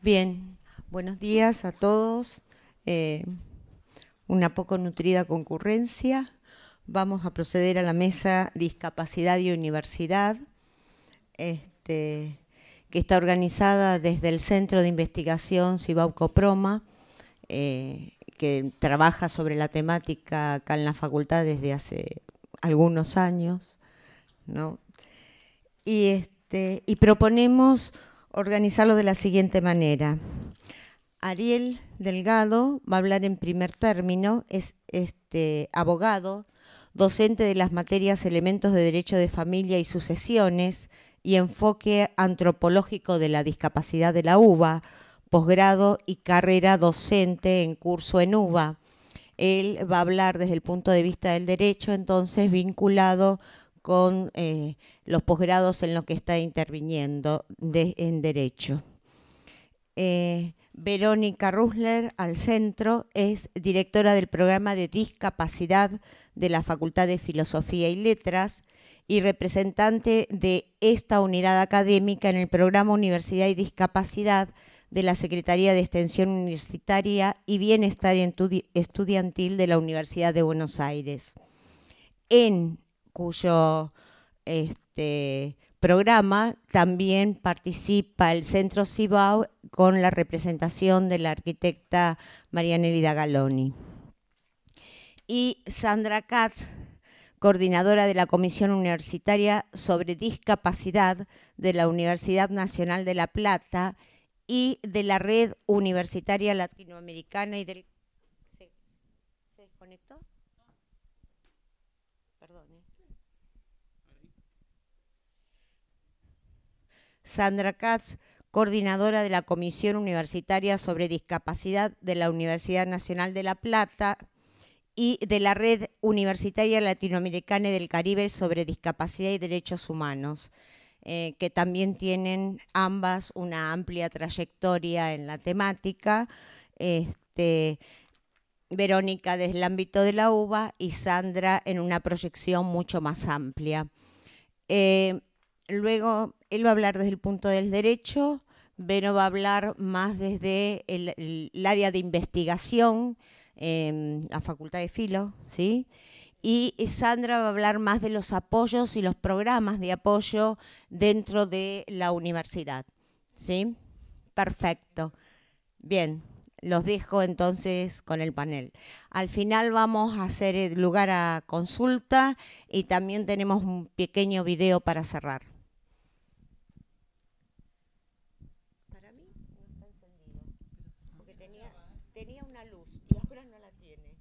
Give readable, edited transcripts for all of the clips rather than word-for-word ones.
Bien, buenos días a todos. Eh, una poco nutrida concurrencia. Vamos a proceder a la mesa Discapacidad y Universidad, que está organizada desde el Centro de Investigación Cibauco-Proma, que trabaja sobre la temática acá en la facultad desde hace algunos años, ¿no? Y proponemos organizarlo de la siguiente manera. Ariel Delgado va a hablar en primer término, es abogado, docente de las materias Elementos de Derecho de Familia y Sucesiones y Enfoque Antropológico de la Discapacidad de la UBA, posgrado y carrera docente en curso en UBA. Él va a hablar desde el punto de vista del derecho, entonces vinculado con los posgrados en los que está interviniendo en derecho. Verónica Rusler, al centro, es directora del programa de discapacidad de la Facultad de Filosofía y Letras y representante de esta unidad académica en el programa Universidad y Discapacidad de la Secretaría de Extensión Universitaria y Bienestar Estudiantil de la Universidad de Buenos Aires, en cuyo programa también participa el Centro Cibao con la representación de la arquitecta Marianelida Galoni. Y Sandra Katz, coordinadora de la Comisión Universitaria sobre Discapacidad de la Universidad Nacional de La Plata y de la Red Universitaria Latinoamericana y del... ¿Se desconectó? Perdón. Sandra Katz, coordinadora de la Comisión Universitaria sobre Discapacidad de la Universidad Nacional de La Plata y de la Red Universitaria Latinoamericana y del Caribe sobre Discapacidad y Derechos Humanos, que también tienen ambas una amplia trayectoria en la temática. Verónica desde el ámbito de la UBA y Sandra en una proyección mucho más amplia. Luego, él va a hablar desde el punto del derecho, Vero va a hablar más desde el área de investigación, la Facultad de Filo, ¿sí? Y Sandra va a hablar más de los apoyos y los programas de apoyo dentro de la universidad, ¿sí? Perfecto. Bien, los dejo entonces con el panel. Al final vamos a hacer lugar a consulta y también tenemos un pequeño video para cerrar. Para mí no está encendido, porque tenía una luz y ahora no la tiene.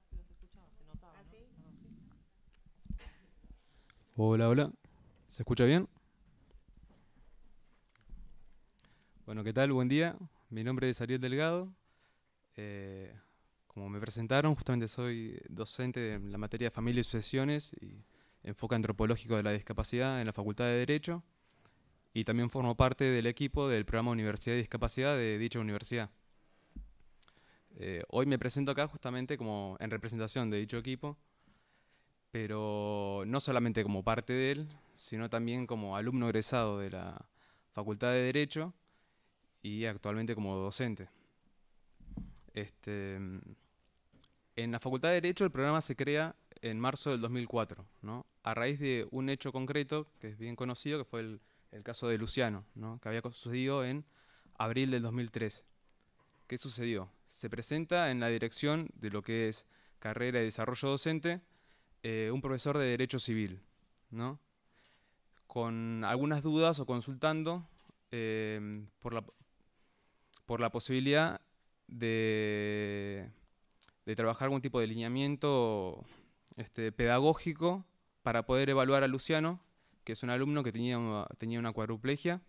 Pero se escuchaba, se notaba, ¿Ah, ¿no? sí? Hola, hola. ¿Se escucha bien? Bueno, ¿qué tal? Buen día. Mi nombre es Ariel Delgado. Eh, Como me presentaron, justamente soy docente de la materia de Familia y Sucesiones y enfoque antropológico de la discapacidad en la Facultad de Derecho y también formo parte del equipo del programa Universidad y Discapacidad de dicha universidad. Hoy me presento acá justamente como en representación de dicho equipo, pero no solamente como parte de él, sino también como alumno egresado de la Facultad de Derecho y actualmente como docente. Este, en la Facultad de Derecho el programa se crea en marzo del 2004, ¿no? A raíz de un hecho concreto que es bien conocido, que fue el caso de Luciano, ¿no? Que había sucedido en abril del 2003. ¿Qué sucedió? Se presenta en la dirección de lo que es carrera y desarrollo docente un profesor de Derecho Civil, ¿no? Con algunas dudas o consultando por la posibilidad de, de trabajar algún tipo de lineamiento pedagógico para poder evaluar a Luciano, que es un alumno que tenía una cuadriplegia,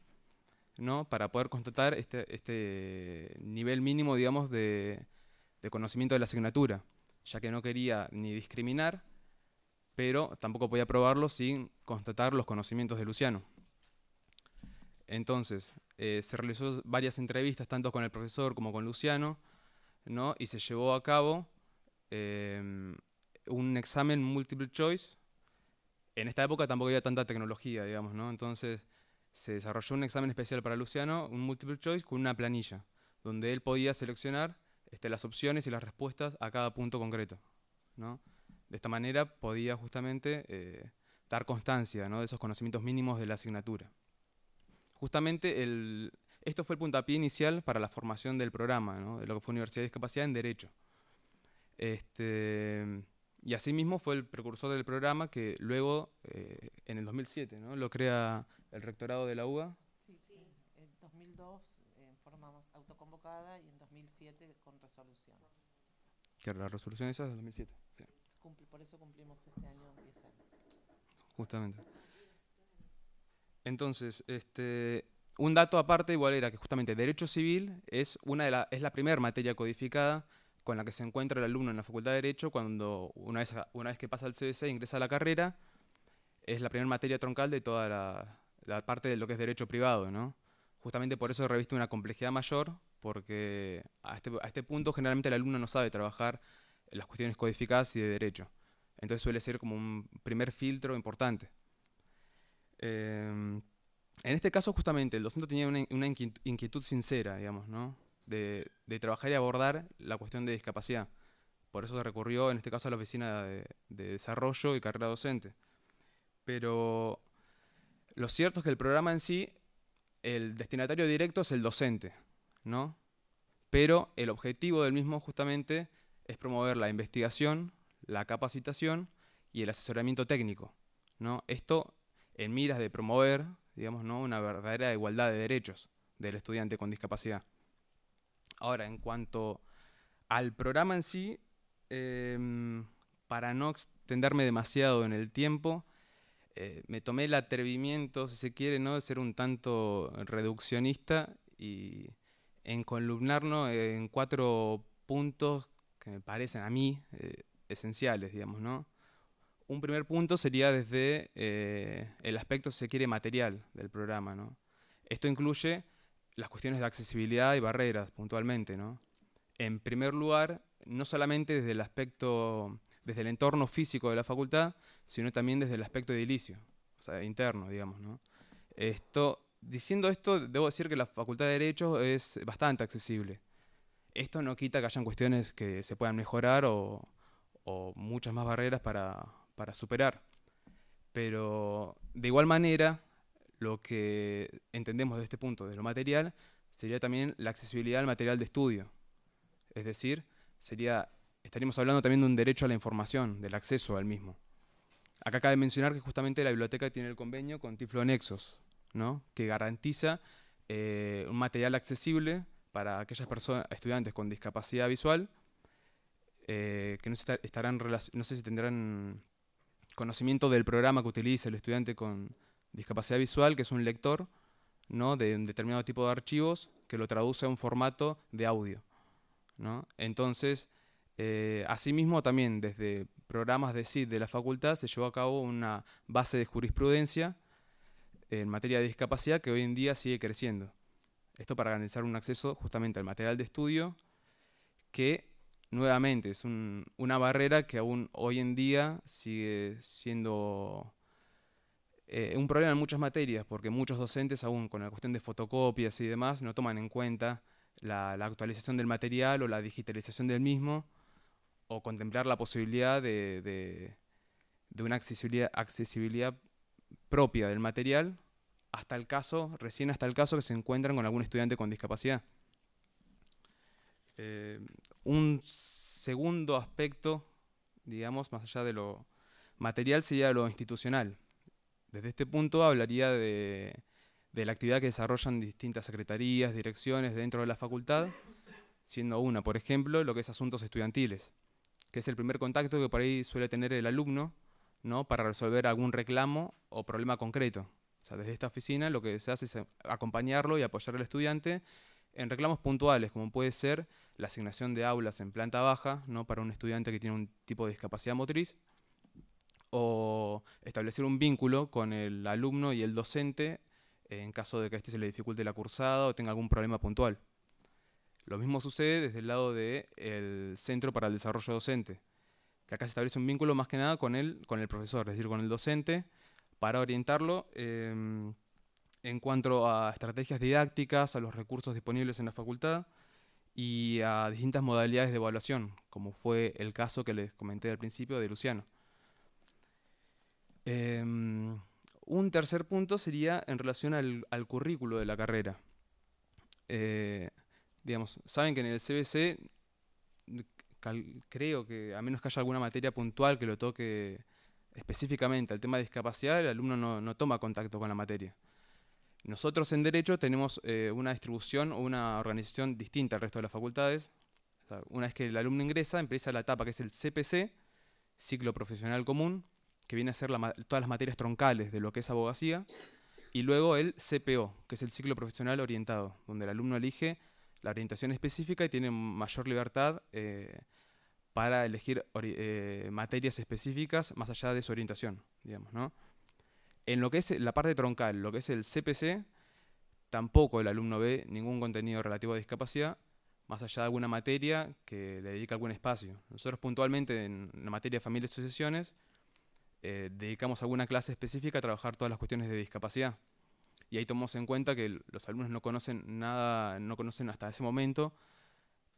¿no? Para poder constatar este nivel mínimo, digamos, de conocimiento de la asignatura, ya que no quería ni discriminar, pero tampoco podía probarlo sin constatar los conocimientos de Luciano. Entonces, se realizó varias entrevistas, tanto con el profesor como con Luciano, ¿no? Y se llevó a cabo un examen multiple choice. En esta época tampoco había tanta tecnología, digamos, ¿no? Entonces, se desarrolló un examen especial para Luciano, un multiple choice con una planilla, donde él podía seleccionar las opciones y las respuestas a cada punto concreto, ¿no? De esta manera podía justamente dar constancia, ¿no?, de esos conocimientos mínimos de la asignatura. Justamente esto fue el puntapié inicial para la formación del programa, ¿no?, de lo que fue Universidad de Discapacidad en Derecho. Y asimismo fue el precursor del programa que luego, en el 2007, ¿no?, lo crea el rectorado de la UBA. Sí, en 2002 en forma más autoconvocada y en 2007 con resolución. Que la resolución esa es de 2007. Sí. Por eso cumplimos este año 10 años. Justamente. Entonces, un dato aparte igual era que justamente Derecho Civil es la primera materia codificada con la que se encuentra el alumno en la Facultad de Derecho cuando una vez que pasa al CBC e ingresa a la carrera. Es la primera materia troncal de toda la parte de lo que es derecho privado, ¿no? Justamente por eso reviste una complejidad mayor, porque a este punto generalmente el alumno no sabe trabajar en las cuestiones codificadas y de derecho. Entonces suele ser como un primer filtro importante. En este caso justamente el docente tenía una inquietud sincera, digamos, ¿no?, de trabajar y abordar la cuestión de discapacidad. Por eso se recurrió en este caso a la Oficina de Desarrollo y Carrera Docente. Pero lo cierto es que el programa en sí, el destinatario directo es el docente, ¿no? Pero el objetivo del mismo justamente es promover la investigación, la capacitación y el asesoramiento técnico, ¿no? Esto en miras de promover, digamos, ¿no?, una verdadera igualdad de derechos del estudiante con discapacidad. Ahora, en cuanto al programa en sí, para no extenderme demasiado en el tiempo, me tomé el atrevimiento, si se quiere, ¿no?, de ser un tanto reduccionista y encolumnarnos en 4 puntos que me parecen a mí esenciales, digamos, ¿no? Un primer punto sería desde el aspecto, si se quiere, material del programa, ¿no? Esto incluye las cuestiones de accesibilidad y barreras, puntualmente, ¿no? En primer lugar, no solamente desde el aspecto, desde el entorno físico de la facultad, sino también desde el aspecto edilicio, o sea, interno, digamos, ¿no? Diciendo esto, debo decir que la Facultad de Derecho es bastante accesible. Esto no quita que hayan cuestiones que se puedan mejorar o muchas más barreras para superar. Pero de igual manera, lo que entendemos de este punto, de lo material, sería también la accesibilidad al material de estudio. Es decir, estaríamos hablando también de un derecho a la información, del acceso al mismo. Acá cabe mencionar que justamente la biblioteca tiene el convenio con Tiflo Nexos, ¿no?, que garantiza un material accesible para aquellas estudiantes con discapacidad visual, que no sé si tendrán conocimiento del programa que utiliza el estudiante con discapacidad visual, que es un lector, ¿no?, de un determinado tipo de archivos que lo traduce a un formato de audio, ¿no? Entonces, asimismo también desde programas de CID de la facultad se llevó a cabo una base de jurisprudencia en materia de discapacidad que hoy en día sigue creciendo. Esto para garantizar un acceso justamente al material de estudio que nuevamente es una barrera que aún hoy en día sigue siendo un problema en muchas materias, porque muchos docentes aún con la cuestión de fotocopias y demás no toman en cuenta la actualización del material o la digitalización del mismo, o contemplar la posibilidad de una accesibilidad propia del material recién hasta el caso que se encuentran con algún estudiante con discapacidad. Un segundo aspecto, digamos, más allá de lo material, sería lo institucional. Desde este punto hablaría de la actividad que desarrollan distintas secretarías, direcciones dentro de la facultad, siendo una, por ejemplo, lo que es asuntos estudiantiles, que es el primer contacto que por ahí suele tener el alumno, ¿no?, para resolver algún reclamo o problema concreto. O sea, desde esta oficina lo que se hace es acompañarlo y apoyar al estudiante en reclamos puntuales, como puede ser la asignación de aulas en planta baja, ¿no?, para un estudiante que tiene un tipo de discapacidad motriz, o establecer un vínculo con el alumno y el docente en caso de que a este se le dificulte la cursada o tenga algún problema puntual. Lo mismo sucede desde el lado del Centro para el Desarrollo Docente, que acá se establece un vínculo más que nada con el profesor, es decir, con el docente, para orientarlo en cuanto a estrategias didácticas, a los recursos disponibles en la facultad y a distintas modalidades de evaluación, como fue el caso que les comenté al principio de Luciano. Un tercer punto sería en relación al currículo de la carrera. Digamos, saben que en el CBC, creo que a menos que haya alguna materia puntual que lo toque específicamente al tema de discapacidad, el alumno no toma contacto con la materia. Nosotros en Derecho tenemos una distribución o una organización distinta al resto de las facultades. O sea, una vez que el alumno ingresa, empieza la etapa que es el CPC, Ciclo Profesional Común, que viene a ser todas las materias troncales de lo que es abogacía, y luego el CPO, que es el Ciclo Profesional Orientado, donde el alumno elige la orientación específica y tiene mayor libertad para elegir materias específicas más allá de su orientación, digamos, ¿no? En lo que es la parte troncal, lo que es el CPC, tampoco el alumno ve ningún contenido relativo a discapacidad, más allá de alguna materia que le dedica algún espacio. Nosotros puntualmente en la materia de familias y sucesiones dedicamos alguna clase específica a trabajar todas las cuestiones de discapacidad. Y ahí tomamos en cuenta que los alumnos no conocen nada, no conocen hasta ese momento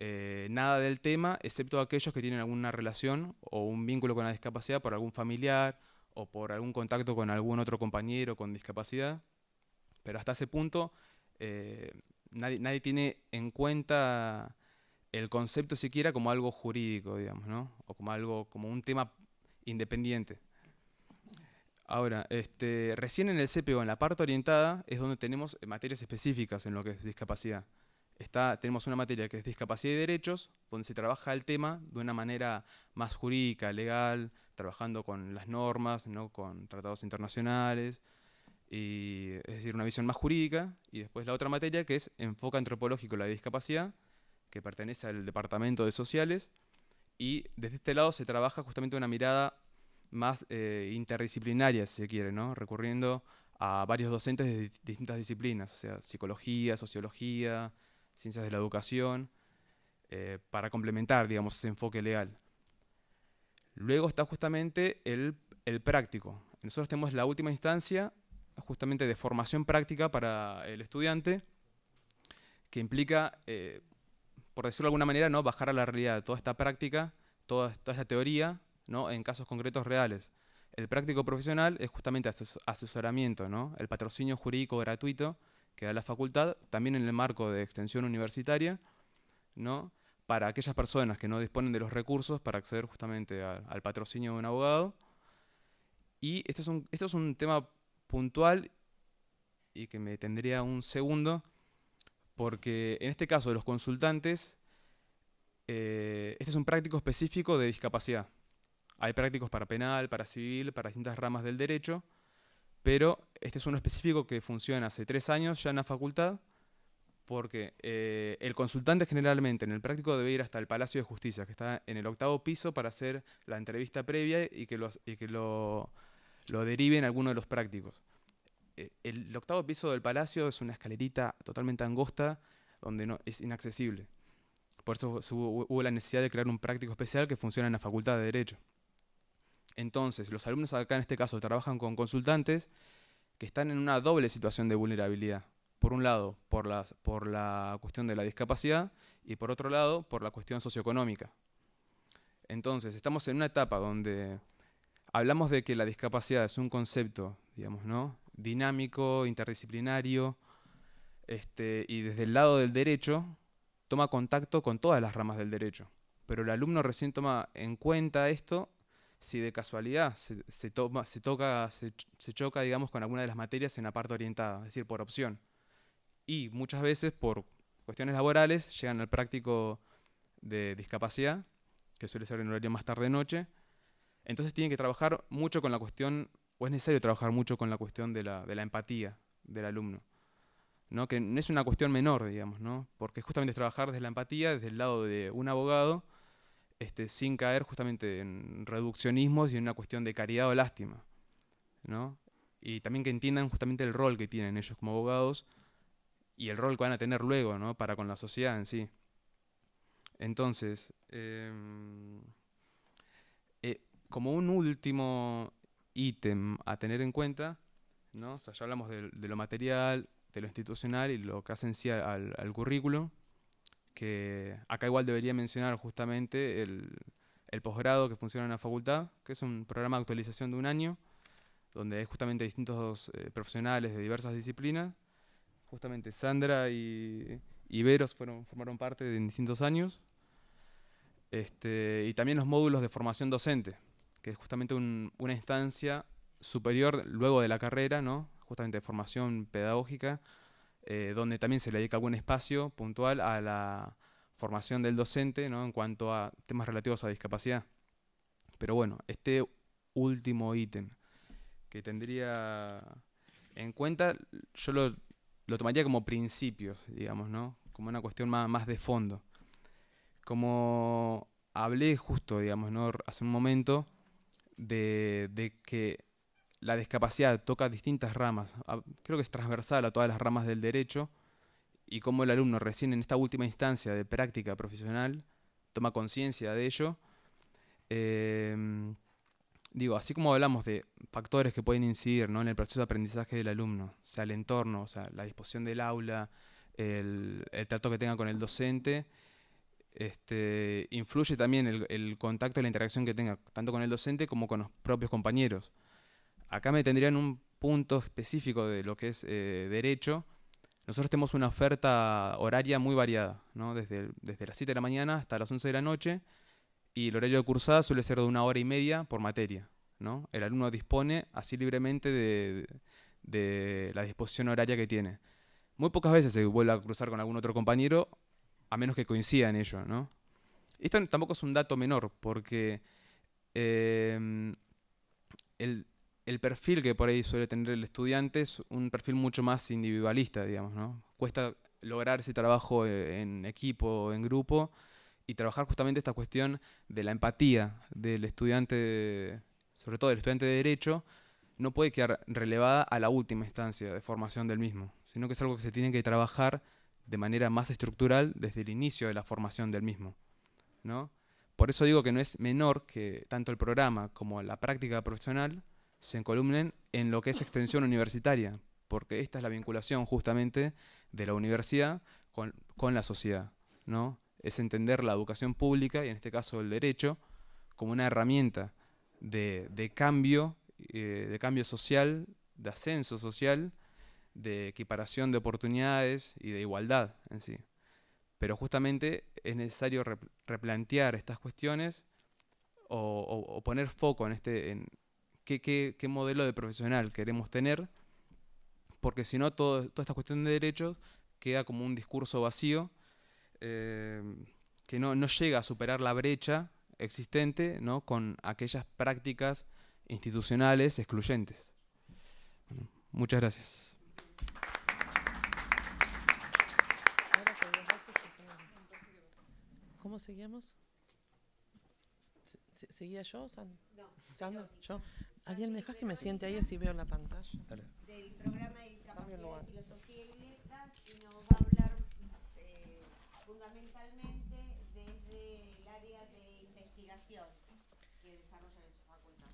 nada del tema, excepto aquellos que tienen alguna relación o un vínculo con la discapacidad por algún familiar o por algún contacto con algún otro compañero con discapacidad. Pero hasta ese punto nadie tiene en cuenta el concepto siquiera como algo jurídico, digamos, ¿no? O como algo, como un tema independiente. Ahora, recién en el CPO, en la parte orientada, es donde tenemos materias específicas en lo que es discapacidad. Tenemos una materia que es discapacidad y derechos, donde se trabaja el tema de una manera más jurídica, legal, trabajando con las normas, ¿no? Con tratados internacionales, es decir, una visión más jurídica. Y después la otra materia que es enfoque antropológico de la discapacidad, que pertenece al Departamento de Sociales, y desde este lado se trabaja justamente una mirada más interdisciplinaria, si se quiere, ¿no? Recurriendo a varios docentes de distintas disciplinas, o sea, psicología, sociología, ciencias de la educación, para complementar, digamos, ese enfoque legal. Luego está justamente el práctico. Nosotros tenemos la última instancia justamente de formación práctica para el estudiante, que implica, por decirlo de alguna manera, ¿no? Bajar a la realidad toda esta práctica, toda esta teoría, ¿no? En casos concretos reales. El práctico profesional es justamente asesoramiento, ¿no? El patrocinio jurídico gratuito que da la facultad, también en el marco de extensión universitaria, ¿no? Para aquellas personas que no disponen de los recursos para acceder justamente al patrocinio de un abogado. Y esto es un tema puntual y que me tendría un segundo, porque en este caso de los consultantes, este es un práctico específico de discapacidad. Hay prácticos para penal, para civil, para distintas ramas del derecho, pero este es uno específico que funciona hace 3 años ya en la facultad, porque el consultante generalmente en el práctico debe ir hasta el Palacio de Justicia, que está en el 8º piso, para hacer la entrevista previa y que lo deriven alguno de los prácticos. El 8º piso del Palacio es una escalerita totalmente angosta, donde es inaccesible. Por eso hubo la necesidad de crear un práctico especial que funciona en la Facultad de Derecho. Entonces, los alumnos acá en este caso trabajan con consultantes que están en una doble situación de vulnerabilidad. Por un lado, por la cuestión de la discapacidad y por otro lado, por la cuestión socioeconómica. Entonces, estamos en una etapa donde hablamos de que la discapacidad es un concepto, digamos, ¿no? Dinámico, interdisciplinario, y desde el lado del derecho toma contacto con todas las ramas del derecho. Pero el alumno recién toma en cuenta esto si de casualidad se choca, digamos, con alguna de las materias en la parte orientada, es decir, por opción. Y muchas veces, por cuestiones laborales, llegan al práctico de discapacidad, que suele ser en horario más tarde-noche. Entonces tienen que trabajar mucho con la cuestión, o es necesario trabajar mucho con la cuestión de la empatía del alumno, ¿no? Que no es una cuestión menor, digamos, ¿no? Porque justamente es trabajar desde la empatía, desde el lado de un abogado, sin caer justamente en reduccionismos y en una cuestión de caridad o lástima, ¿no? Y también que entiendan justamente el rol que tienen ellos como abogados y el rol que van a tener luego, ¿no? Para con la sociedad en sí. Entonces, como un último ítem a tener en cuenta, ¿no? O sea, ya hablamos de lo material, de lo institucional y lo que hace en sí al currículo, que acá igual debería mencionar justamente el posgrado que funciona en la facultad, que es un programa de actualización de un año, donde hay justamente distintos profesionales de diversas disciplinas. Justamente Sandra y Veros formaron parte de distintos años. Y también los módulos de formación docente, que es justamente una instancia superior luego de la carrera, ¿no? Justamente de formación pedagógica, donde también se le dedica algún espacio puntual a la formación del docente, ¿no? En cuanto a temas relativos a discapacidad. Pero bueno, este último ítem que tendría en cuenta, yo lo tomaría como principios, digamos, ¿no? Como una cuestión más de fondo. Como hablé justo, digamos, ¿no? Hace un momento, de que la discapacidad toca distintas ramas, creo que es transversal a todas las ramas del derecho, y como el alumno recién en esta última instancia de práctica profesional toma conciencia de ello. Digo, así como hablamos de factores que pueden incidir, ¿no? En el proceso de aprendizaje del alumno, o sea, el entorno, o sea, la disposición del aula, el trato que tenga con el docente, influye también el contacto y la interacción que tenga tanto con el docente como con los propios compañeros. Acá me tendrían un punto específico de lo que es derecho. Nosotros tenemos una oferta horaria muy variada, ¿no? Desde las 7 de la mañana hasta las 11 de la noche, y el horario de cursada suele ser de 1 hora y media por materia, ¿no? El alumno dispone así libremente de la disposición horaria que tiene. Muy pocas veces se vuelve a cruzar con algún otro compañero, a menos que coincida en ello, ¿no? Esto tampoco es un dato menor, porque el perfil que por ahí suele tener el estudiante es un perfil mucho más individualista, digamos, ¿no? Cuesta lograr ese trabajo en equipo, en grupo, y trabajar justamente esta cuestión de la empatía del estudiante, sobre todo del estudiante de Derecho, no puede quedar relevada a la última instancia de formación del mismo, sino que es algo que se tiene que trabajar de manera más estructural desde el inicio de la formación del mismo, ¿no? Por eso digo que no es menor que tanto el programa como la práctica profesional se encolumnen en lo que es extensión universitaria, porque esta es la vinculación justamente de la universidad con la sociedad, ¿no? Es entender la educación pública, y en este caso el derecho, como una herramienta de cambio social, de ascenso social, de equiparación de oportunidades y de igualdad en sí. Pero justamente es necesario replantear estas cuestiones o poner foco en qué modelo de profesional queremos tener, porque si no, toda esta cuestión de derechos queda como un discurso vacío, que no llega a superar la brecha existente, ¿no? Con aquellas prácticas institucionales excluyentes. Bueno, muchas gracias. ¿Cómo seguíamos? ¿Seguía yo, Sandra? No, ¿Sandra? ¿Yo? Ariel, ¿me dejas que me siente ahí así veo la pantalla? Dale. Del programa de discapacidad lugar. de filosofía y letras, y nos va a hablar fundamentalmente desde el área de investigación que desarrolla en su facultad.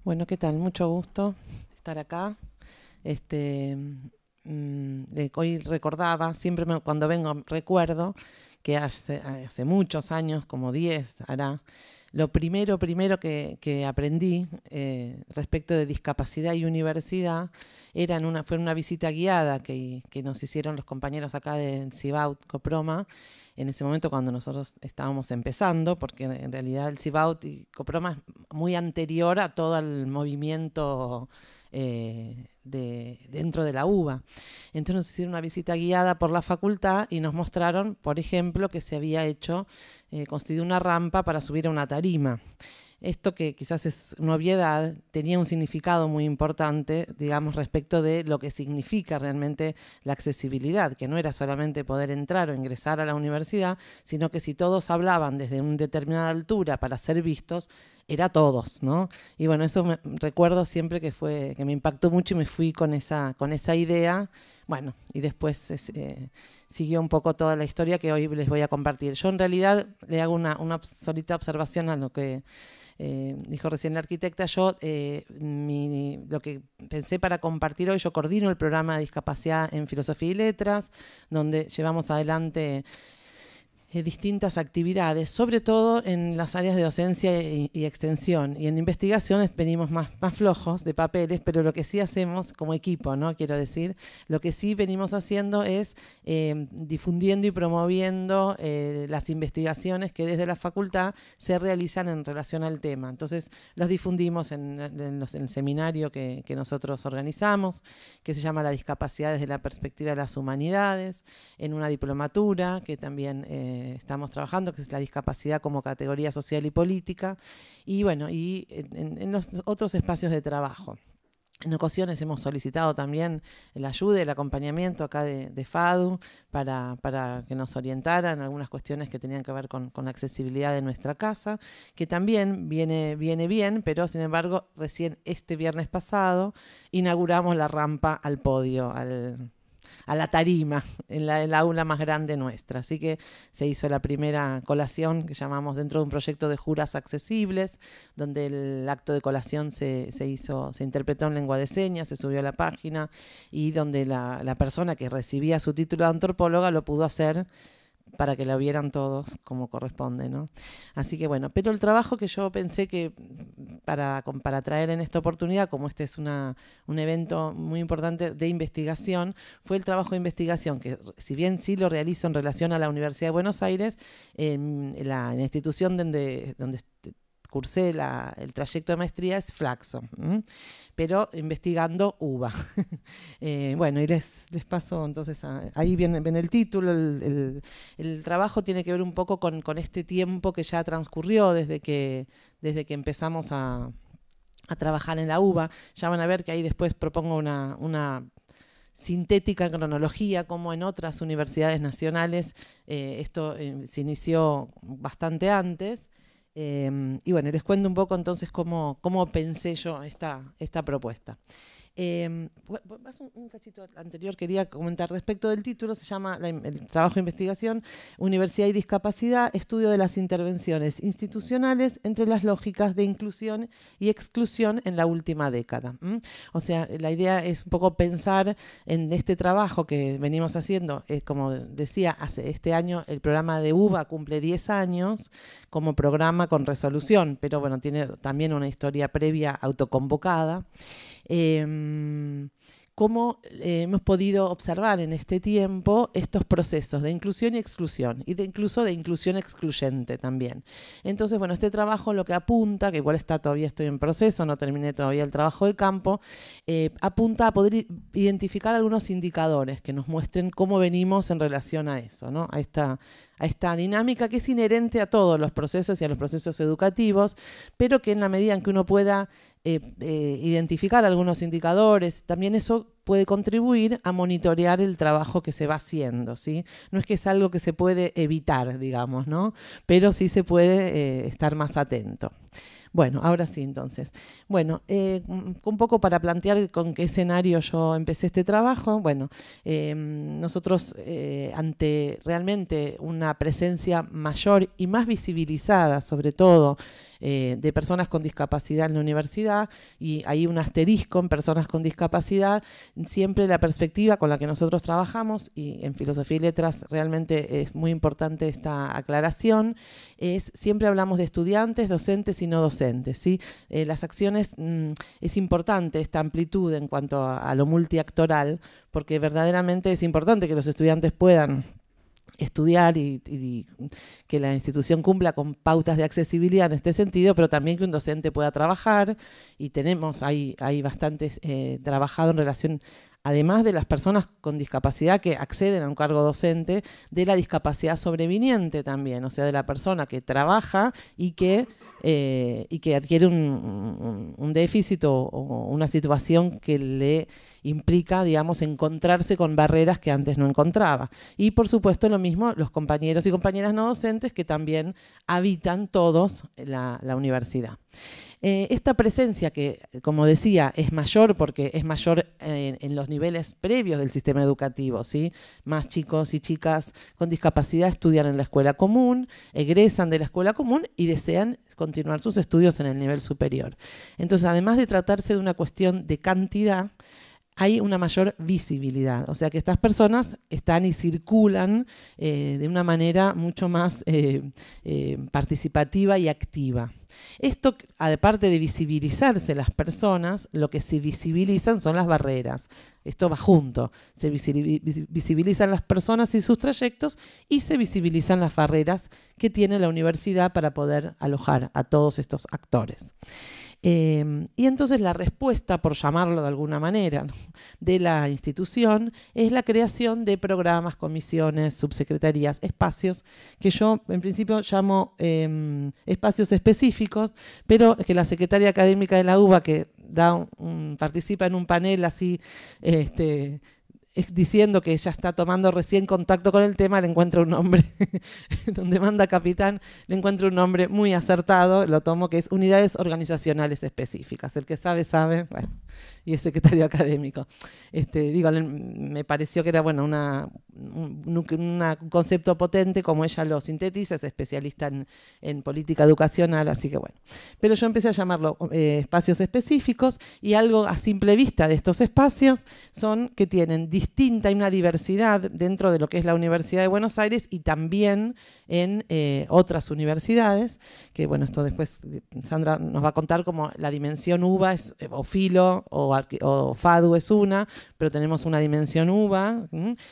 Bueno, ¿qué tal? Mucho gusto estar acá. Hoy recordaba, siempre cuando vengo recuerdo que hace muchos años, como 10 hará, lo primero que aprendí respecto de discapacidad y universidad fue una visita guiada que nos hicieron los compañeros acá de CIBAUT Coproma, en ese momento cuando nosotros estábamos empezando, porque en realidad el CIBAUT y Coproma es muy anterior a todo el movimiento dentro de la UBA. Entonces nos hicieron una visita guiada por la facultad y nos mostraron, por ejemplo, que se había construido una rampa para subir a una tarima. Esto, que quizás es una obviedad, tenía un significado muy importante, digamos, respecto de lo que significa realmente la accesibilidad, que no era solamente poder entrar o ingresar a la universidad, sino que si todos hablaban desde una determinada altura para ser vistos, era todos, ¿no? Y bueno, eso recuerdo siempre que me impactó mucho y me fui con esa idea. Bueno, y después siguió un poco toda la historia que hoy les voy a compartir. Yo en realidad le hago una solita observación a lo que dijo recién la arquitecta, yo lo que pensé para compartir hoy, yo coordino el programa de discapacidad en Filosofía y Letras, donde llevamos adelante distintas actividades, sobre todo en las áreas de docencia y extensión. Y en investigación venimos más flojos de papeles, pero lo que sí hacemos como equipo, ¿no? Quiero decir, lo que sí venimos haciendo es difundiendo y promoviendo las investigaciones que desde la facultad se realizan en relación al tema. Entonces, los difundimos en el seminario que nosotros organizamos, que se llama La discapacidad desde la perspectiva de las humanidades, en una diplomatura que también estamos trabajando, que es la discapacidad como categoría social y política, y bueno, y en los otros espacios de trabajo. En ocasiones hemos solicitado también la ayuda y el acompañamiento acá de FADU para que nos orientaran algunas cuestiones que tenían que ver con la accesibilidad de nuestra casa, que también viene bien, pero sin embargo recién este viernes pasado inauguramos la rampa al podio, a la tarima, en la aula más grande nuestra. Así que se hizo la primera colación que llamamos dentro de un proyecto de juras accesibles, donde el acto de colación se interpretó en lengua de señas, se subió a la página y donde la persona que recibía su título de antropóloga lo pudo hacer para que la vieran todos como corresponde, ¿no? Así que bueno, pero el trabajo que yo pensé que para traer en esta oportunidad, como este es un evento muy importante de investigación, fue el trabajo de investigación, que si bien sí lo realizo en relación a la Universidad de Buenos Aires, en la institución donde cursé el trayecto de maestría es Flaxo, pero investigando uva. Bueno, y les paso entonces, ahí viene el título, el trabajo tiene que ver un poco con este tiempo que ya transcurrió desde que empezamos a trabajar en la uva. Ya van a ver que ahí después propongo una sintética cronología, como en otras universidades nacionales esto se inició bastante antes. Y bueno, les cuento un poco entonces cómo pensé yo esta propuesta. Un cachito anterior quería comentar respecto del título, se llama el trabajo de investigación Universidad y Discapacidad, estudio de las intervenciones institucionales entre las lógicas de inclusión y exclusión en la última década. O sea, la idea es un poco pensar en este trabajo que venimos haciendo, como decía, hace este año el programa de UBA cumple 10 años como programa con resolución, pero bueno, tiene también una historia previa autoconvocada. Cómo hemos podido observar en este tiempo estos procesos de inclusión y exclusión, y incluso de inclusión excluyente también. Entonces, bueno, este trabajo lo que apunta, que igual todavía estoy en proceso, no terminé todavía el trabajo de campo, apunta a poder identificar algunos indicadores que nos muestren cómo venimos en relación a eso, ¿no? A esta dinámica que es inherente a todos los procesos y a los procesos educativos, pero que en la medida en que uno pueda identificar algunos indicadores, también eso puede contribuir a monitorear el trabajo que se va haciendo, ¿sí? No es que es algo que se puede evitar, digamos, ¿no? Pero sí se puede estar más atento. Bueno, ahora sí, entonces. Bueno, un poco para plantear con qué escenario yo empecé este trabajo. Bueno, nosotros ante realmente una presencia mayor y más visibilizada, sobre todo, de personas con discapacidad en la universidad, y hay un asterisco en personas con discapacidad, siempre la perspectiva con la que nosotros trabajamos, y en Filosofía y Letras realmente es muy importante esta aclaración, siempre hablamos de estudiantes, docentes y no docentes, ¿sí? Las acciones, es importante esta amplitud en cuanto a lo multiactoral, porque verdaderamente es importante que los estudiantes puedan estudiar y que la institución cumpla con pautas de accesibilidad en este sentido, pero también que un docente pueda trabajar, y hay bastantes trabajado en relación, además de las personas con discapacidad que acceden a un cargo docente, de la discapacidad sobreviniente también, o sea, de la persona que trabaja y que adquiere un déficit o una situación que le implica, digamos, encontrarse con barreras que antes no encontraba. Y, por supuesto, lo mismo los compañeros y compañeras no docentes que también habitan todos la universidad. Esta presencia que, como decía, es mayor porque es mayor en los niveles previos del sistema educativo, ¿sí? Más chicos y chicas con discapacidad estudian en la escuela común, egresan de la escuela común y desean continuar sus estudios en el nivel superior. Entonces, además de tratarse de una cuestión de cantidad, hay una mayor visibilidad, o sea que estas personas están y circulan de una manera mucho más participativa y activa. Esto, aparte de visibilizarse las personas, lo que se visibilizan son las barreras. Esto va junto. Se visibilizan las personas y sus trayectos y se visibilizan las barreras que tiene la universidad para poder alojar a todos estos actores. Y entonces la respuesta, por llamarlo de alguna manera, ¿no?, de la institución es la creación de programas, comisiones, subsecretarías, espacios que yo en principio llamo espacios específicos, pero que la secretaria académica de la UBA, que participa en un panel así diciendo que ella está tomando recién contacto con el tema, le encuentra un nombre, donde manda capitán, le encuentra un nombre muy acertado, lo tomo, que es Unidades Organizacionales Específicas. El que sabe, sabe, bueno, y es secretario académico. Me pareció que era bueno un concepto potente, como ella lo sintetiza, es especialista en política educacional, así que bueno. Pero yo empecé a llamarlo espacios específicos, y algo a simple vista de estos espacios son que tienen hay una diversidad dentro de lo que es la Universidad de Buenos Aires y también en otras universidades, que bueno, esto después Sandra nos va a contar como la dimensión UBA o Filo o FADU es una, pero tenemos una dimensión UBA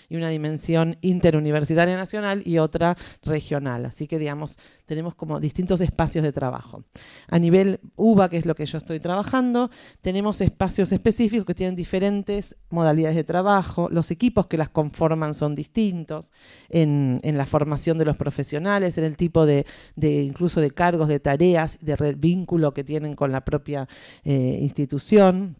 y una dimensión interuniversitaria nacional y otra regional, así que digamos tenemos como distintos espacios de trabajo. A nivel UBA, que es lo que yo estoy trabajando, tenemos espacios específicos que tienen diferentes modalidades de trabajo, los equipos que las conforman son distintos en la formación de los profesionales, en el tipo de incluso de cargos, de tareas, de vínculo que tienen con la propia institución.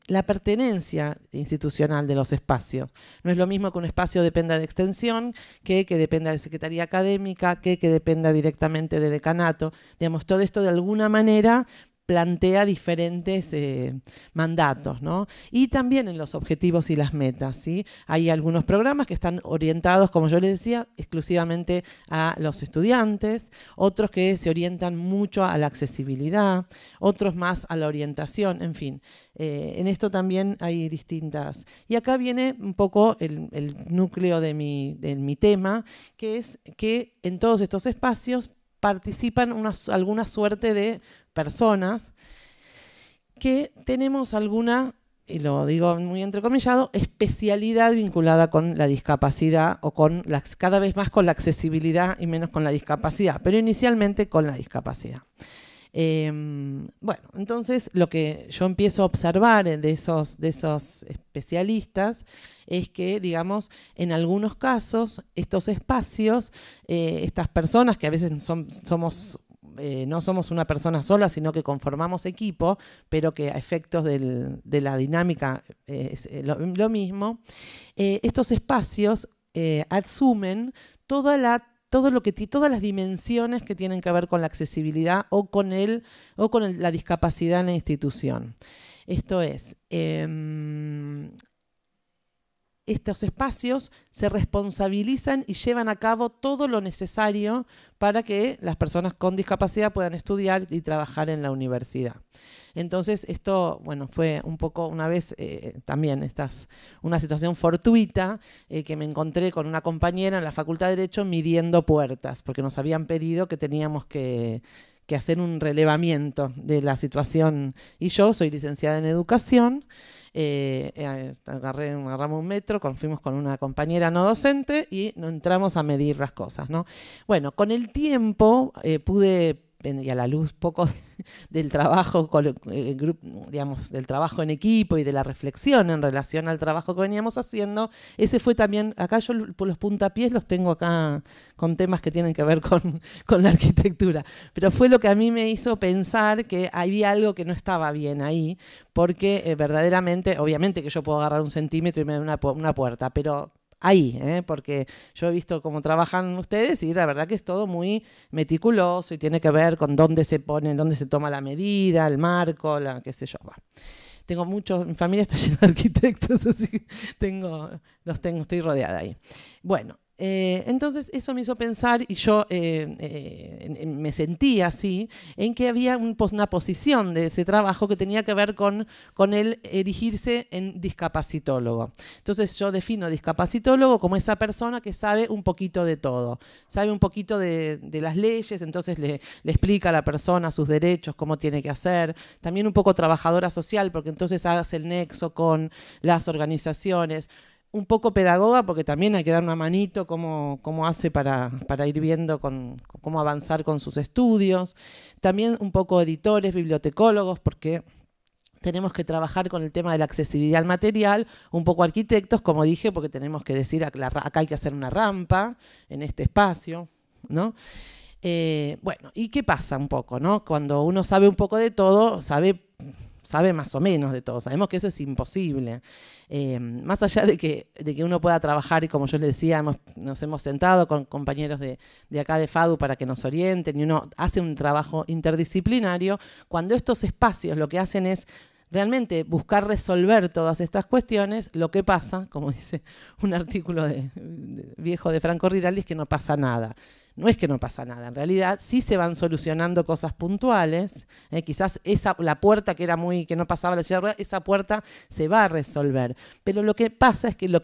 La pertenencia institucional de los espacios. No es lo mismo que un espacio dependa de extensión, que dependa de secretaría académica, que dependa directamente de decanato. Digamos, todo esto de alguna manera plantea diferentes mandatos, ¿no? Y también en los objetivos y las metas, ¿sí? Hay algunos programas que están orientados, como yo les decía, exclusivamente a los estudiantes, otros que se orientan mucho a la accesibilidad, otros más a la orientación, en fin. En esto también hay distintas. Y acá viene un poco el núcleo de mi tema, que es que en todos estos espacios participan alguna suerte de personas que tenemos alguna, y lo digo muy entrecomillado, especialidad vinculada con la discapacidad o cada vez más con la accesibilidad y menos con la discapacidad, pero inicialmente con la discapacidad. Bueno, entonces lo que yo empiezo a observar de esos especialistas es que, digamos, en algunos casos estos espacios, estas personas que a veces no somos una persona sola, sino que conformamos equipo, pero que a efectos de la dinámica es lo mismo, estos espacios asumen todas las dimensiones que tienen que ver con la accesibilidad o con la discapacidad en la institución. Esto es, estos espacios se responsabilizan y llevan a cabo todo lo necesario para que las personas con discapacidad puedan estudiar y trabajar en la universidad. Entonces esto, bueno, fue un poco una vez también una situación fortuita que me encontré con una compañera en la Facultad de Derecho midiendo puertas, porque nos habían pedido que teníamos que hacer un relevamiento de la situación. Y yo soy licenciada en educación, agarramos un metro, fuimos con una compañera no docente y nos entramos a medir las cosas, ¿no? Bueno, con el tiempo pude, y a la luz poco del trabajo, digamos, del trabajo en equipo y de la reflexión en relación al trabajo que veníamos haciendo, ese fue también, acá yo los puntapiés los tengo acá con temas que tienen que ver con la arquitectura, pero fue lo que a mí me hizo pensar que había algo que no estaba bien ahí, porque verdaderamente, obviamente que yo puedo agarrar un centímetro y me dar una puerta, pero ahí, porque yo he visto cómo trabajan ustedes y la verdad que es todo muy meticuloso y tiene que ver con dónde se pone, dónde se toma la medida, el marco, qué sé yo. Va. Tengo muchos, mi familia está llena de arquitectos, así que estoy rodeada ahí. Bueno, entonces eso me hizo pensar y yo me sentía así, en que había una posición de ese trabajo que tenía que ver con el erigirse en discapacitólogo. Entonces yo defino discapacitólogo como esa persona que sabe un poquito de todo, sabe un poquito de las leyes, entonces le explica a la persona sus derechos, cómo tiene que hacer, también un poco trabajadora social, porque entonces hagas el nexo con las organizaciones, un poco pedagoga, porque también hay que dar una manito cómo hace para ir viendo cómo avanzar con sus estudios. También un poco editores, bibliotecólogos, porque tenemos que trabajar con el tema de la accesibilidad al material, un poco arquitectos, como dije, porque tenemos que decir, acá hay que hacer una rampa en este espacio, ¿no? Bueno, ¿y qué pasa un poco, no? Cuando uno sabe un poco de todo, sabe más o menos de todo. Sabemos que eso es imposible. Más allá de que uno pueda trabajar, y como yo les decía, nos hemos sentado con compañeros de acá de FADU para que nos orienten, y uno hace un trabajo interdisciplinario, cuando estos espacios lo que hacen es realmente buscar resolver todas estas cuestiones, lo que pasa, como dice un artículo viejo de Franco Riraldi, es que no pasa nada. No es que no pasa nada, en realidad sí se van solucionando cosas puntuales, quizás la puerta que no pasaba la silla de ruedas, esa puerta se va a resolver, pero lo que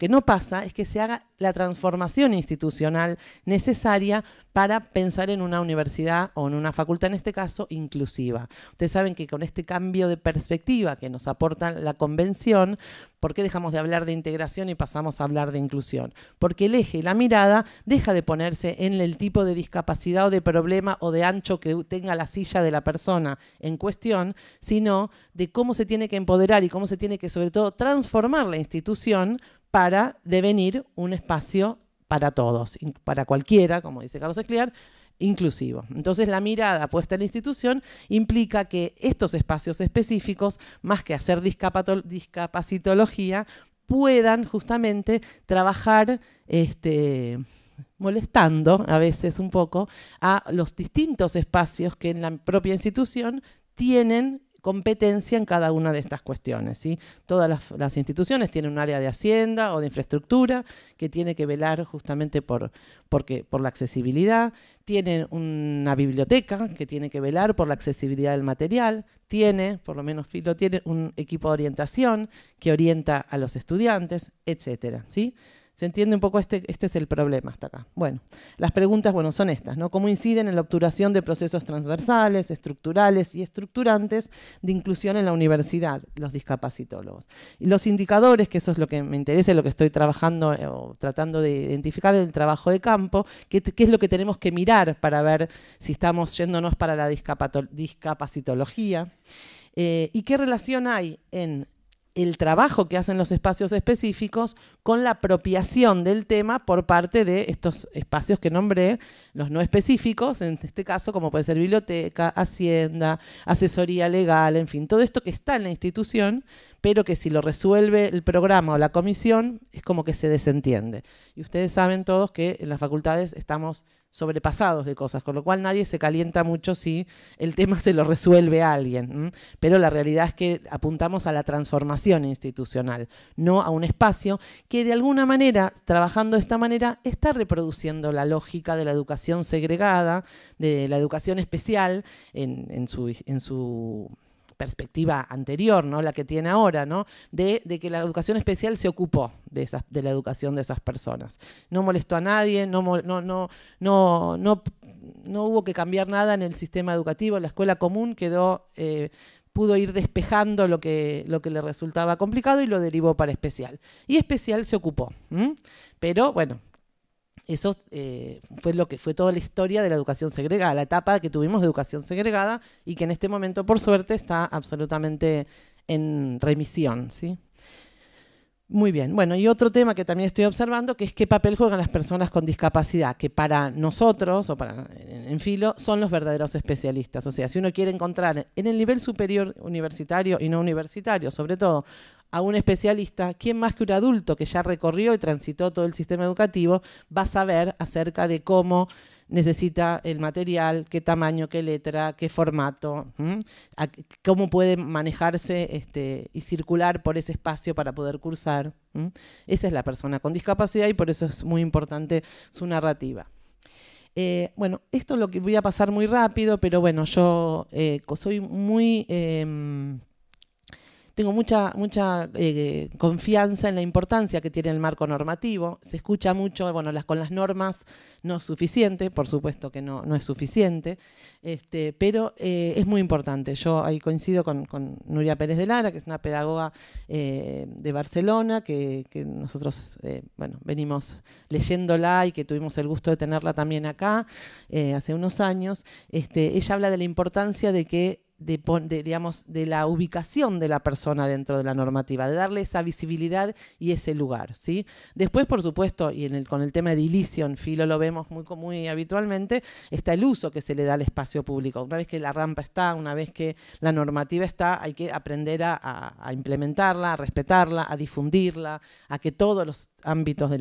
no pasa es que se haga la transformación institucional necesaria para pensar en una universidad o en una facultad, en este caso, inclusiva. Ustedes saben que con este cambio de perspectiva que nos aporta la convención, ¿por qué dejamos de hablar de integración y pasamos a hablar de inclusión? Porque el eje y la mirada deja de ponerse en el tipo de discapacidad o de problema o de ancho que tenga la silla de la persona en cuestión, sino de cómo se tiene que empoderar y cómo se tiene que, sobre todo, transformar la institución para devenir un espacio para todos, para cualquiera, como dice Carlos Escliar, inclusivo. Entonces la mirada puesta en la institución implica que estos espacios específicos, más que hacer discapacitología, puedan justamente trabajar molestando a veces un poco a los distintos espacios que en la propia institución tienen competencia en cada una de estas cuestiones, ¿sí? Todas las instituciones tienen un área de hacienda o de infraestructura que tiene que velar justamente por la accesibilidad, tienen una biblioteca que tiene que velar por la accesibilidad del material, por lo menos Filo tiene un equipo de orientación que orienta a los estudiantes, etcétera, ¿sí? ¿Se entiende un poco? Este es el problema hasta acá. Bueno, las preguntas son estas, ¿no? ¿Cómo inciden en la obturación de procesos transversales, estructurales y estructurantes de inclusión en la universidad los discapacitólogos? Y los indicadores, que eso es lo que me interesa, lo que estoy trabajando o tratando de identificar en el trabajo de campo, qué es lo que tenemos que mirar para ver si estamos yéndonos para la discapacitología, y qué relación hay en el trabajo que hacen los espacios específicos con la apropiación del tema por parte de estos espacios que nombré, los no específicos, en este caso como puede ser biblioteca, hacienda, asesoría legal, en fin, todo esto que está en la institución, pero que si lo resuelve el programa o la comisión es como que se desentiende. Y ustedes saben todos que en las facultades estamos sobrepasados de cosas, con lo cual nadie se calienta mucho si el tema se lo resuelve a alguien. Pero la realidad es que apuntamos a la transformación institucional, no a un espacio que de alguna manera, trabajando de esta manera, está reproduciendo la lógica de la educación segregada, de la educación especial en su perspectiva anterior, ¿no? La que tiene ahora, ¿no? De que la educación especial se ocupó de la educación de esas personas. No molestó a nadie, no hubo que cambiar nada en el sistema educativo, la escuela común pudo ir despejando lo que le resultaba complicado y lo derivó para especial. Y especial se ocupó. Pero bueno, eso fue lo que fue toda la historia de la educación segregada, la etapa que tuvimos de educación segregada y que en este momento, por suerte, está absolutamente en remisión, ¿sí? Muy bien. Bueno, y otro tema que también estoy observando, que es qué papel juegan las personas con discapacidad, que para nosotros, o en Filo, son los verdaderos especialistas. O sea, si uno quiere encontrar en el nivel superior universitario y no universitario, sobre todo, a un especialista, ¿quién más que un adulto que ya recorrió y transitó todo el sistema educativo va a saber acerca de cómo necesita el material, qué tamaño, qué letra, qué formato, cómo puede manejarse y circular por ese espacio para poder cursar? Esa es la persona con discapacidad y por eso es muy importante su narrativa. Bueno, esto es lo que voy a pasar muy rápido, pero bueno, yo soy muy... tengo mucha confianza en la importancia que tiene el marco normativo. Se escucha mucho, bueno, con las normas no es suficiente, por supuesto que no es suficiente, pero es muy importante. Yo ahí coincido con Nuria Pérez de Lara, que es una pedagoga de Barcelona, que nosotros bueno, venimos leyéndola y que tuvimos el gusto de tenerla también acá hace unos años. Ella habla de la importancia de que digamos, de la ubicación de la persona dentro de la normativa, de darle esa visibilidad y ese lugar, ¿sí? Después, por supuesto, y con el tema de edilicio, en Filo lo vemos muy habitualmente, está el uso que se le da al espacio público. Una vez que la rampa está, una vez que la normativa está, hay que aprender a implementarla, a respetarla, a difundirla, a que todos los ámbitos de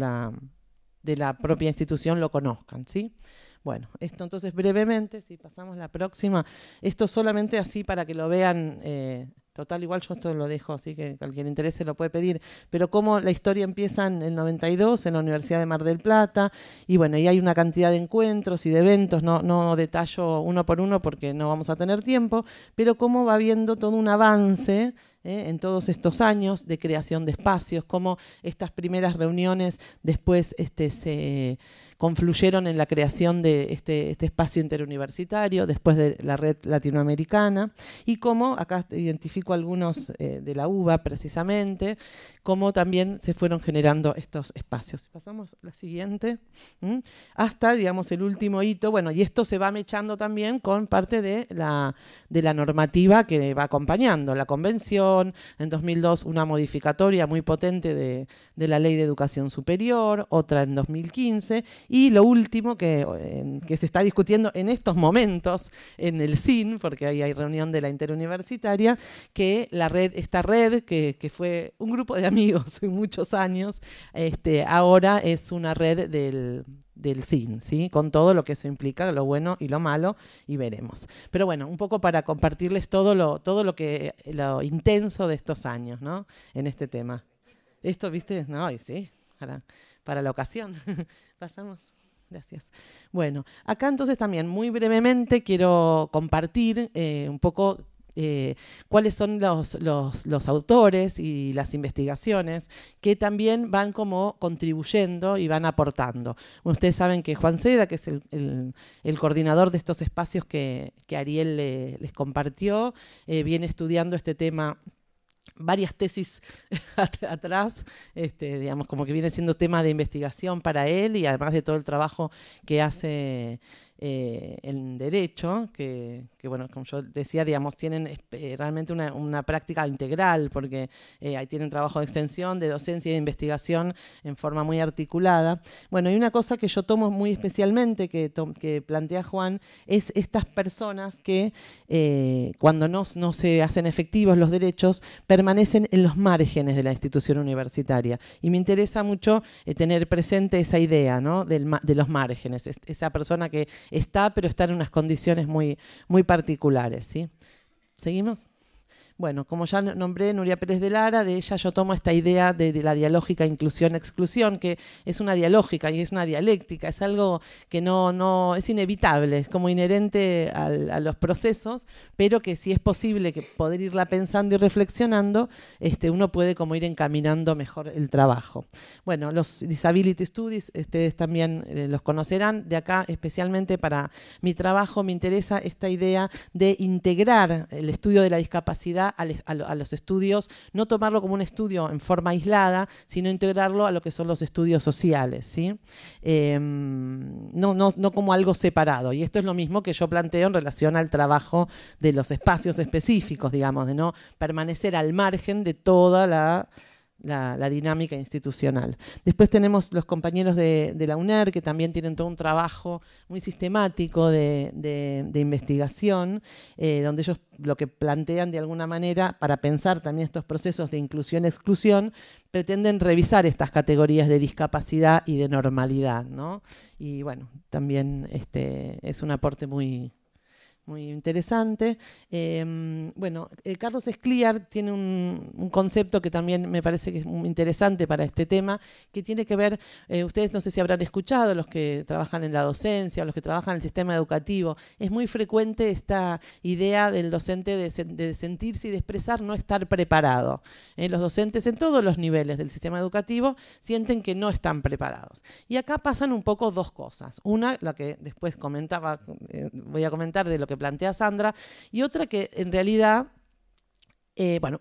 la propia institución lo conozcan, ¿sí? Bueno, esto entonces brevemente, si pasamos la próxima, esto solamente así para que lo vean, total igual yo esto lo dejo, así que cualquier interese lo puede pedir, pero cómo la historia empieza en el 92 en la Universidad de Mar del Plata, y bueno, y hay una cantidad de encuentros y de eventos, no detallo uno por uno porque no vamos a tener tiempo, pero cómo va habiendo todo un avance en todos estos años de creación de espacios, cómo estas primeras reuniones después se confluyeron en la creación de este espacio interuniversitario, después de la red latinoamericana, y cómo, acá identifico algunos de la UBA precisamente, cómo también se fueron generando estos espacios. Pasamos a la siguiente, hasta, digamos, el último hito, bueno, y esto se va mechando también con parte de la normativa que va acompañando, la convención, en 2002 una modificatoria muy potente de la Ley de Educación Superior, otra en 2015, y lo último que se está discutiendo en estos momentos en el CIN, porque ahí hay reunión de la interuniversitaria, que esta red, que fue un grupo de amigos en muchos años, ahora es una red del CIN, ¿sí? Con todo lo que eso implica, lo bueno y lo malo, y veremos. Pero bueno, un poco para compartirles todo lo intenso de estos años, ¿no? En este tema. Esto, ¿viste? No, y sí, para la ocasión. Pasamos. Gracias. Bueno, acá entonces también muy brevemente quiero compartir un poco cuáles son los autores y las investigaciones que también van como contribuyendo y van aportando. Bueno, ustedes saben que Juan Seda, que es el coordinador de estos espacios que Ariel les compartió, viene estudiando este tema varias tesis atrás, digamos, como que viene siendo tema de investigación para él, y además de todo el trabajo que hace en Derecho, que bueno, como yo decía, digamos, tienen realmente una práctica integral, porque ahí tienen trabajo de extensión, de docencia y de investigación en forma muy articulada. Bueno, y una cosa que yo tomo muy especialmente, que plantea Juan, es estas personas que cuando no se hacen efectivos los derechos, permanecen en los márgenes de la institución universitaria. Y me interesa mucho tener presente esa idea, ¿no? de los márgenes, esa persona que está, pero está en unas condiciones muy particulares, ¿sí? ¿Seguimos? Bueno, como ya nombré Nuria Pérez de Lara, de ella yo tomo esta idea de la dialógica inclusión-exclusión, que es una dialógica y es una dialéctica, es algo que no es inevitable, es como inherente a los procesos, pero que si es posible que poder irla pensando y reflexionando, uno puede como ir encaminando mejor el trabajo. Bueno, los Disability Studies, ustedes también los conocerán, de acá especialmente para mi trabajo me interesa esta idea de integrar el estudio de la discapacidad a los estudios, no tomarlo como un estudio en forma aislada, sino integrarlo a lo que son los estudios sociales, ¿sí? No como algo separado. Y esto es lo mismo que yo planteo en relación al trabajo de los espacios específicos, digamos, de no permanecer al margen de toda la dinámica institucional. Después tenemos los compañeros de la UNER, que también tienen todo un trabajo muy sistemático de investigación, donde ellos lo que plantean de alguna manera, para pensar también estos procesos de inclusión-exclusión, pretenden revisar estas categorías de discapacidad y de normalidad, ¿no? Y bueno, también es un aporte muy interesante. Carlos Escliar tiene un concepto que también me parece que es muy interesante para este tema, que tiene que ver, ustedes no sé si habrán escuchado, los que trabajan en la docencia o los que trabajan en el sistema educativo, es muy frecuente esta idea del docente de sentirse y de expresar no estar preparado. Los docentes en todos los niveles del sistema educativo sienten que no están preparados. Y acá pasan un poco dos cosas. Una, la que después comentaba, voy a comentar de lo que plantea Sandra, y otra que en realidad,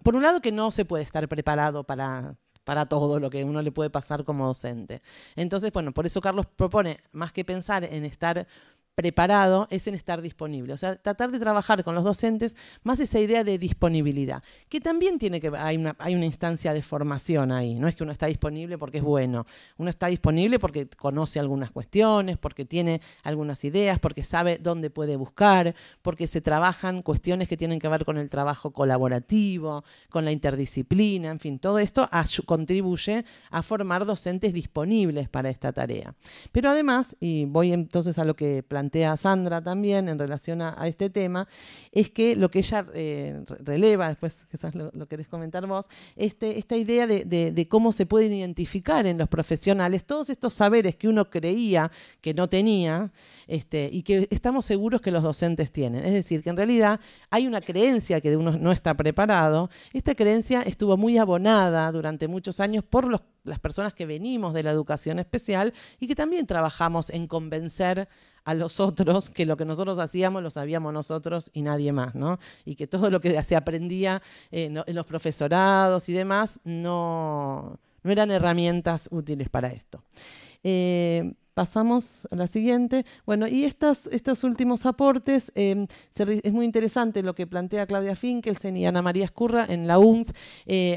por un lado que no se puede estar preparado para todo lo que uno le puede pasar como docente. Entonces, por eso Carlos propone, más que pensar en estar preparado, es en estar disponible. O sea, tratar de trabajar con los docentes más esa idea de disponibilidad, que también tiene que ver, hay una instancia de formación ahí. No es que uno está disponible porque es bueno. Uno está disponible porque conoce algunas cuestiones, porque tiene algunas ideas, porque sabe dónde puede buscar, porque se trabajan cuestiones que tienen que ver con el trabajo colaborativo, con la interdisciplina, en fin, todo esto contribuye a formar docentes disponibles para esta tarea. Pero además, y voy entonces a lo que plantea Sandra también en relación a este tema, es que lo que ella releva, después quizás lo querés comentar vos, esta idea de cómo se pueden identificar en los profesionales todos estos saberes que uno creía que no tenía y que estamos seguros que los docentes tienen. Es decir, que en realidad hay una creencia que uno no está preparado. Esta creencia estuvo muy abonada durante muchos años por las personas que venimos de la educación especial y que también trabajamos en convencer a los otros que lo que nosotros hacíamos lo sabíamos nosotros y nadie más, ¿no? Y que todo lo que se aprendía en los profesorados y demás no eran herramientas útiles para esto. Pasamos a la siguiente. Bueno, y estos últimos aportes, es muy interesante lo que plantea Claudia Finkelsen y Ana María Escurra en la UNS.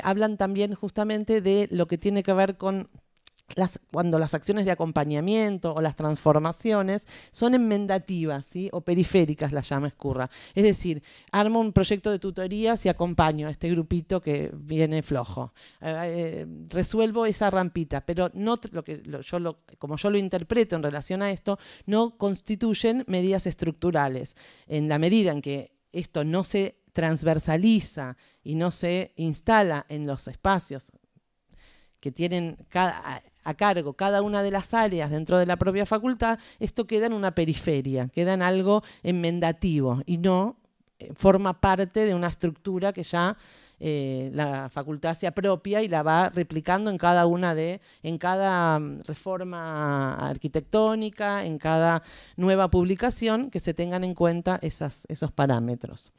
Hablan también justamente de lo que tiene que ver con cuando las acciones de acompañamiento o las transformaciones son enmendativas, ¿sí? O periféricas, las llama Escurra. Es decir, armo un proyecto de tutorías y acompaño a este grupito que viene flojo. Resuelvo esa rampita, pero no como yo lo interpreto en relación a esto, no constituyen medidas estructurales. En la medida en que esto no se transversaliza y no se instala en los espacios que tienen a cargo cada una de las áreas dentro de la propia facultad, esto queda en una periferia, queda en algo enmendativo y no forma parte de una estructura que ya la facultad se apropia y la va replicando en cada reforma arquitectónica, en cada nueva publicación, que se tengan en cuenta esos parámetros.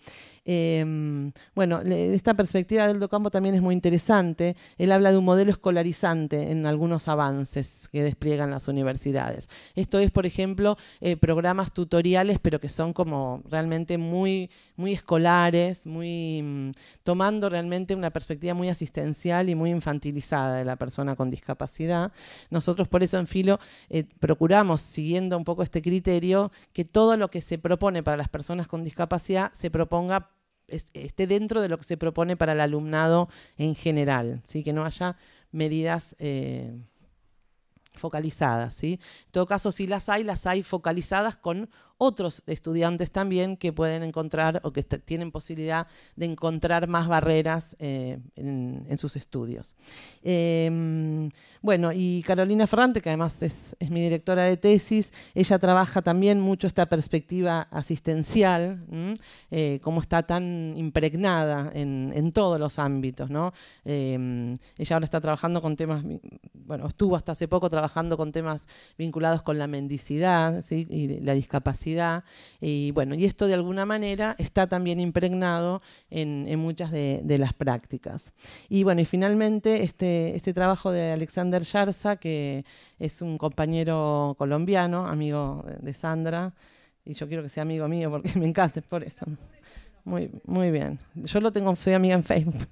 Esta perspectiva del Docampo también es muy interesante. Él habla de un modelo escolarizante en algunos avances que despliegan las universidades. Esto es, por ejemplo, programas tutoriales, pero que son como realmente muy, muy escolares, tomando realmente una perspectiva muy asistencial y muy infantilizada de la persona con discapacidad. Nosotros por eso en Filo procuramos, siguiendo un poco este criterio, que todo lo que se propone para las personas con discapacidad se proponga esté dentro de lo que se propone para el alumnado en general, ¿sí? Que no haya medidas focalizadas, ¿sí? En todo caso, si las hay focalizadas con otros estudiantes también que pueden encontrar o que tienen posibilidad de encontrar más barreras en sus estudios. Y Carolina Ferrante, que además es mi directora de tesis, ella trabaja también mucho esta perspectiva asistencial, cómo está tan impregnada en todos los ámbitos, ¿no? Ella ahora está trabajando con temas, estuvo hasta hace poco trabajando con temas vinculados con la mendicidad, ¿sí? Y la discapacidad. Y esto de alguna manera está también impregnado en muchas de las prácticas. Y finalmente este trabajo de Alexander Yarza, que es un compañero colombiano, amigo de Sandra, y yo quiero que sea amigo mío porque me encanta, por eso. Muy bien. Yo soy amiga en Facebook,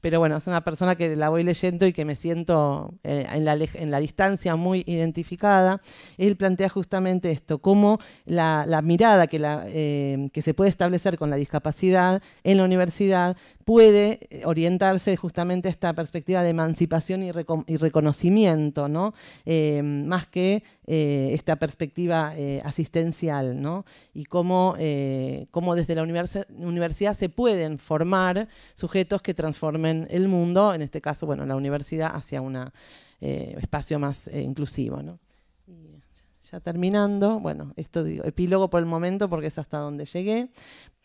pero bueno, es una persona que la voy leyendo y que me siento en la distancia muy identificada. Él plantea justamente esto, cómo la mirada que se puede establecer con la discapacidad en la universidad puede orientarse justamente a esta perspectiva de emancipación y reconocimiento, ¿no? Más que esta perspectiva asistencial, ¿no? Y cómo desde la universidad se pueden formar sujetos que transformen el mundo, en este caso, bueno, la universidad hacia un espacio más inclusivo, ¿no? Y ya terminando, bueno, esto digo, epílogo por el momento porque es hasta donde llegué.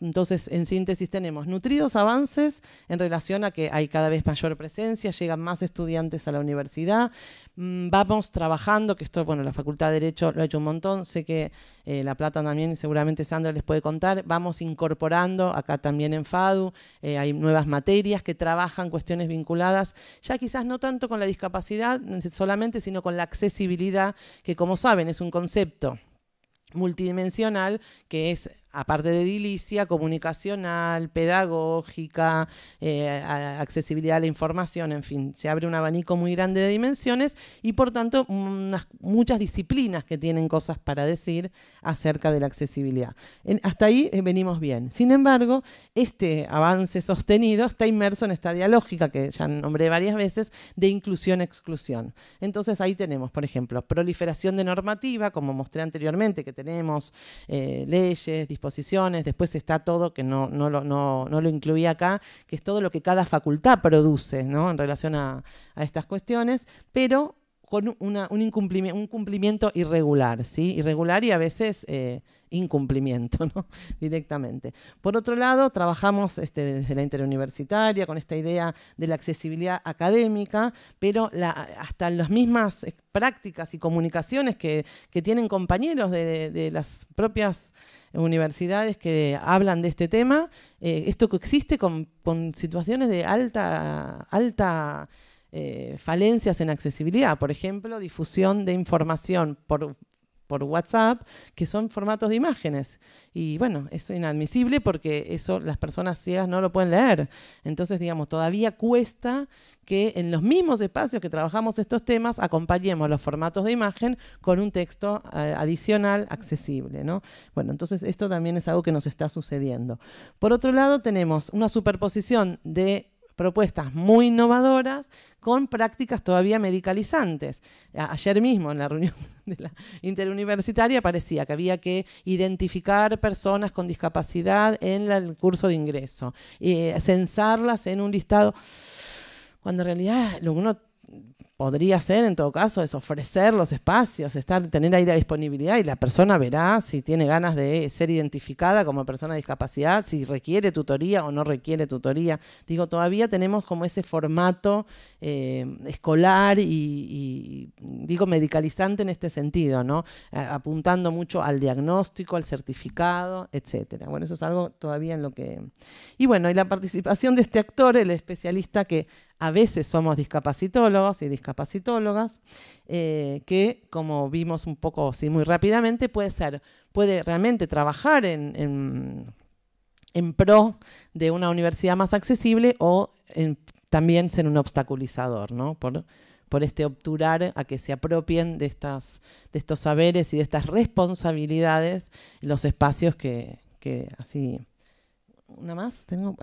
Entonces, en síntesis, tenemos nutridos avances en relación a que hay cada vez mayor presencia, llegan más estudiantes a la universidad. Vamos trabajando, que esto, bueno, la Facultad de Derecho lo ha hecho un montón, sé que La Plata también, seguramente Sandra les puede contar. Vamos incorporando, acá también en FADU, hay nuevas materias que trabajan cuestiones vinculadas, ya quizás no tanto con la discapacidad solamente, sino con la accesibilidad, que como saben es un concepto multidimensional que es, aparte de edilicia, comunicacional, pedagógica, accesibilidad a la información, en fin, se abre un abanico muy grande de dimensiones y por tanto muchas disciplinas que tienen cosas para decir acerca de la accesibilidad. Hasta ahí venimos bien. Sin embargo, este avance sostenido está inmerso en esta dialógica que ya nombré varias veces de inclusión-exclusión. Entonces ahí tenemos, por ejemplo, proliferación de normativa, como mostré anteriormente, que tenemos leyes, disposiciones, después está todo, que no lo incluí acá, que es todo lo que cada facultad produce, ¿no? En relación a estas cuestiones, pero con un cumplimiento irregular, ¿sí? Irregular y a veces incumplimiento, ¿no? Directamente. Por otro lado, trabajamos desde la interuniversitaria con esta idea de la accesibilidad académica, pero hasta las mismas prácticas y comunicaciones que tienen compañeros de las propias universidades que hablan de este tema, esto coexiste con situaciones de alta falencias en accesibilidad, por ejemplo, difusión de información por WhatsApp, que son formatos de imágenes. Y bueno, es inadmisible porque eso las personas ciegas no lo pueden leer. Entonces, digamos, todavía cuesta que en los mismos espacios que trabajamos estos temas acompañemos los formatos de imagen con un texto adicional accesible, ¿no? Bueno, entonces esto también es algo que nos está sucediendo. Por otro lado, tenemos una superposición de propuestas muy innovadoras con prácticas todavía medicalizantes. Ayer mismo en la reunión de la interuniversitaria parecía que había que identificar personas con discapacidad en el curso de ingreso, censarlas en un listado, cuando en realidad lo que uno podría hacer en todo caso es ofrecer los espacios, tener ahí la disponibilidad y la persona verá si tiene ganas de ser identificada como persona de discapacidad, si requiere tutoría o no requiere tutoría. Digo, todavía tenemos como ese formato escolar y digo medicalizante en este sentido, ¿no? Apuntando mucho al diagnóstico, al certificado, etcétera. Bueno, eso es algo todavía en lo que... Y bueno, y la participación de este actor, el especialista que a veces somos discapacitólogos y discapacitólogas, que como vimos un poco sí, muy rápidamente, puede realmente trabajar en pro de una universidad más accesible o también ser un obstaculizador, ¿no? Por este obturar a que se apropien de estos saberes y de estas responsabilidades los espacios que así... ¿Una más? ¿Tengo?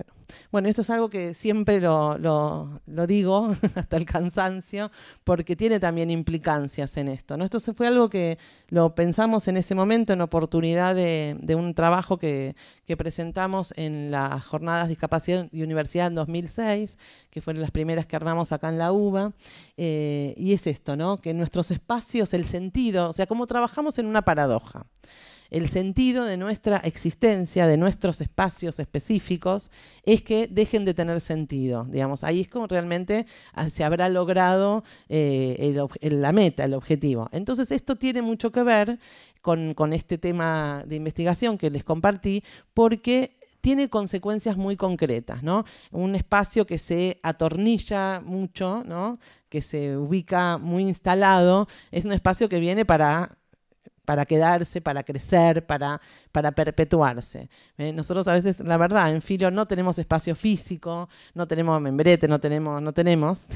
Bueno, esto es algo que siempre lo digo hasta el cansancio, porque tiene también implicancias en esto, ¿no? Esto fue algo que lo pensamos en ese momento en oportunidad de un trabajo que presentamos en las Jornadas Discapacidad y Universidad en 2006, que fueron las primeras que armamos acá en la UBA, y es esto, ¿no? Que en nuestros espacios el sentido, o sea, cómo trabajamos en una paradoja. El sentido de nuestra existencia, de nuestros espacios específicos, es que dejen de tener sentido. Digamos, ahí es como realmente se habrá logrado la meta, el objetivo. Entonces, esto tiene mucho que ver con este tema de investigación que les compartí, porque tiene consecuencias muy concretas, ¿no? Un espacio que se atornilla mucho, ¿no? Que se ubica muy instalado, es un espacio que viene para para quedarse, para crecer, para perpetuarse. Nosotros a veces, la verdad, en Filo no tenemos espacio físico, no tenemos membrete, no tenemos.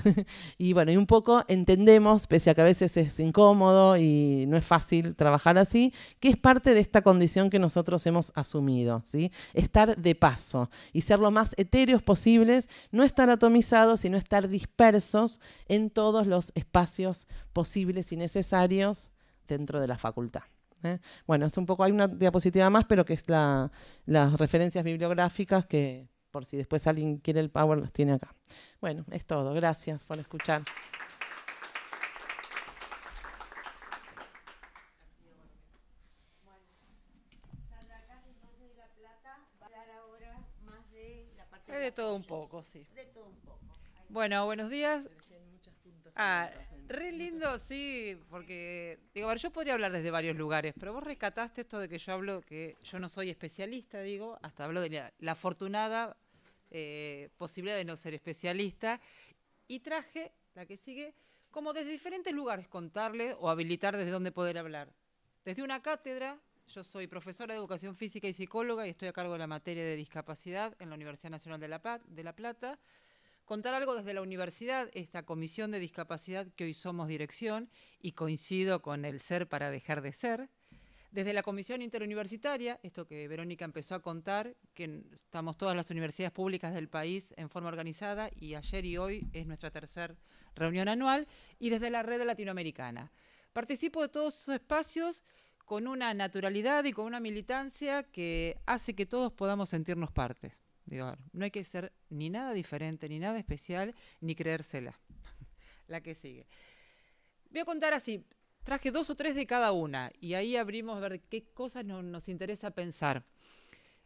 Y bueno, y un poco entendemos, pese a que a veces es incómodo y no es fácil trabajar así, que es parte de esta condición que nosotros hemos asumido, ¿sí? Estar de paso y ser lo más etéreos posibles, no estar atomizados, sino estar dispersos en todos los espacios posibles y necesarios dentro de la facultad. Bueno, es un poco, hay una diapositiva más, pero que es las referencias bibliográficas que, por si después alguien quiere el Power, las tiene acá. Bueno, es todo. Gracias por escuchar. De todo un poco, sí. De todo un poco. Bueno, buenos días. Re lindo, sí, porque digo, a ver, yo podría hablar desde varios lugares, pero vos rescataste esto de que yo hablo, que yo no soy especialista, digo, hasta hablo de la afortunada posibilidad de no ser especialista, y traje, la que sigue, como desde diferentes lugares contarles o habilitar desde dónde poder hablar. Desde una cátedra. Yo soy profesora de Educación Física y psicóloga y estoy a cargo de la materia de discapacidad en la Universidad Nacional de La Plata. Contar algo desde la universidad, esta comisión de discapacidad que hoy somos dirección, y coincido con el ser para dejar de ser. Desde la comisión interuniversitaria, esto que Verónica empezó a contar, que estamos todas las universidades públicas del país en forma organizada, y ayer y hoy es nuestra tercera reunión anual, y desde la red latinoamericana. Participo de todos esos espacios con una naturalidad y con una militancia que hace que todos podamos sentirnos parte. Digo, no hay que ser ni nada diferente, ni nada especial, ni creérsela. La que sigue. Voy a contar así, traje 2 o 3 de cada una, y ahí abrimos a ver qué cosas nos interesa pensar.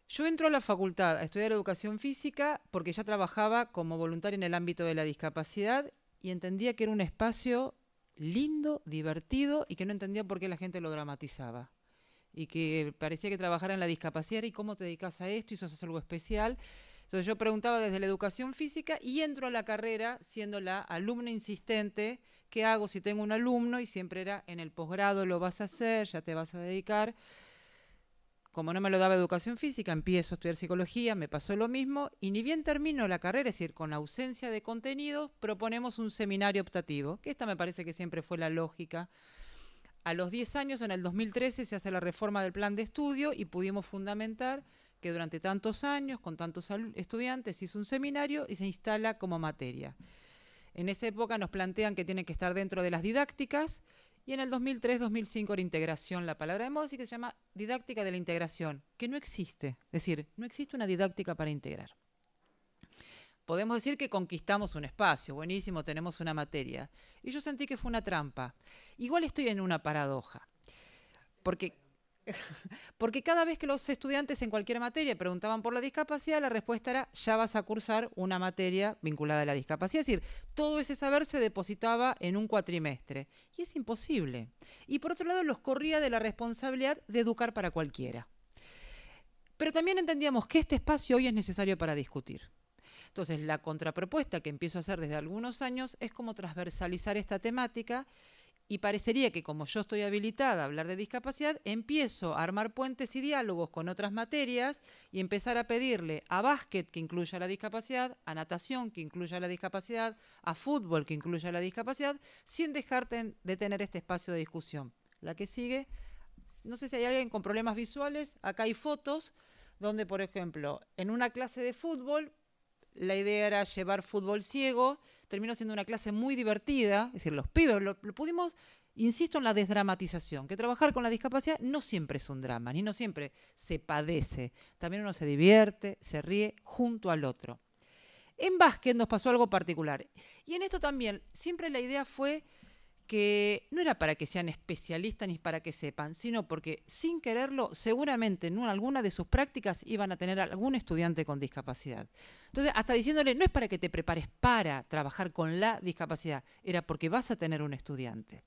Yo entro a la facultad a estudiar Educación Física porque ya trabajaba como voluntaria en el ámbito de la discapacidad y entendía que era un espacio lindo, divertido, y que no entendía por qué la gente lo dramatizaba. Y que parecía que trabajar en la discapacidad, ¿y cómo te dedicas a esto? ¿Y eso es algo especial? Entonces yo preguntaba desde la Educación Física y entro a la carrera siendo la alumna insistente. ¿Qué hago si tengo un alumno? Y siempre era, en el posgrado lo vas a hacer, ya te vas a dedicar. Como no me lo daba Educación Física, empiezo a estudiar Psicología, me pasó lo mismo, y ni bien termino la carrera, es decir, con ausencia de contenido, proponemos un seminario optativo, que esta me parece que siempre fue la lógica. A los 10 años, en el 2013, se hace la reforma del plan de estudio y pudimos fundamentar que durante tantos años, con tantos estudiantes, se hizo un seminario y se instala como materia. En esa época nos plantean que tiene que estar dentro de las didácticas, y en el 2003-2005 era integración, la palabra de moda, así que se llama didáctica de la integración, que no existe. Es decir, no existe una didáctica para integrar. Podemos decir que conquistamos un espacio, buenísimo, tenemos una materia. Y yo sentí que fue una trampa. Igual estoy en una paradoja, porque cada vez que los estudiantes en cualquier materia preguntaban por la discapacidad, la respuesta era, ya vas a cursar una materia vinculada a la discapacidad. Es decir, todo ese saber se depositaba en un cuatrimestre. Y es imposible. Y por otro lado, los corría de la responsabilidad de educar para cualquiera. Pero también entendíamos que este espacio hoy es necesario para discutir. Entonces, la contrapropuesta que empiezo a hacer desde algunos años es cómo transversalizar esta temática, y parecería que como yo estoy habilitada a hablar de discapacidad, empiezo a armar puentes y diálogos con otras materias y empezar a pedirle a básquet que incluya la discapacidad, a natación que incluya la discapacidad, a fútbol que incluya la discapacidad, sin dejar de tener este espacio de discusión. La que sigue, no sé si hay alguien con problemas visuales, acá hay fotos donde, por ejemplo, en una clase de fútbol, la idea era llevar fútbol ciego, terminó siendo una clase muy divertida, es decir, los pibes lo pudimos, insisto en la desdramatización, que trabajar con la discapacidad no siempre es un drama, ni no siempre se padece, también uno se divierte, se ríe junto al otro. En básquet nos pasó algo particular, y en esto también, siempre la idea fue que no era para que sean especialistas ni para que sepan, sino porque sin quererlo, seguramente en alguna de sus prácticas iban a tener algún estudiante con discapacidad. Entonces, hasta diciéndole, no es para que te prepares para trabajar con la discapacidad, era porque vas a tener un estudiante.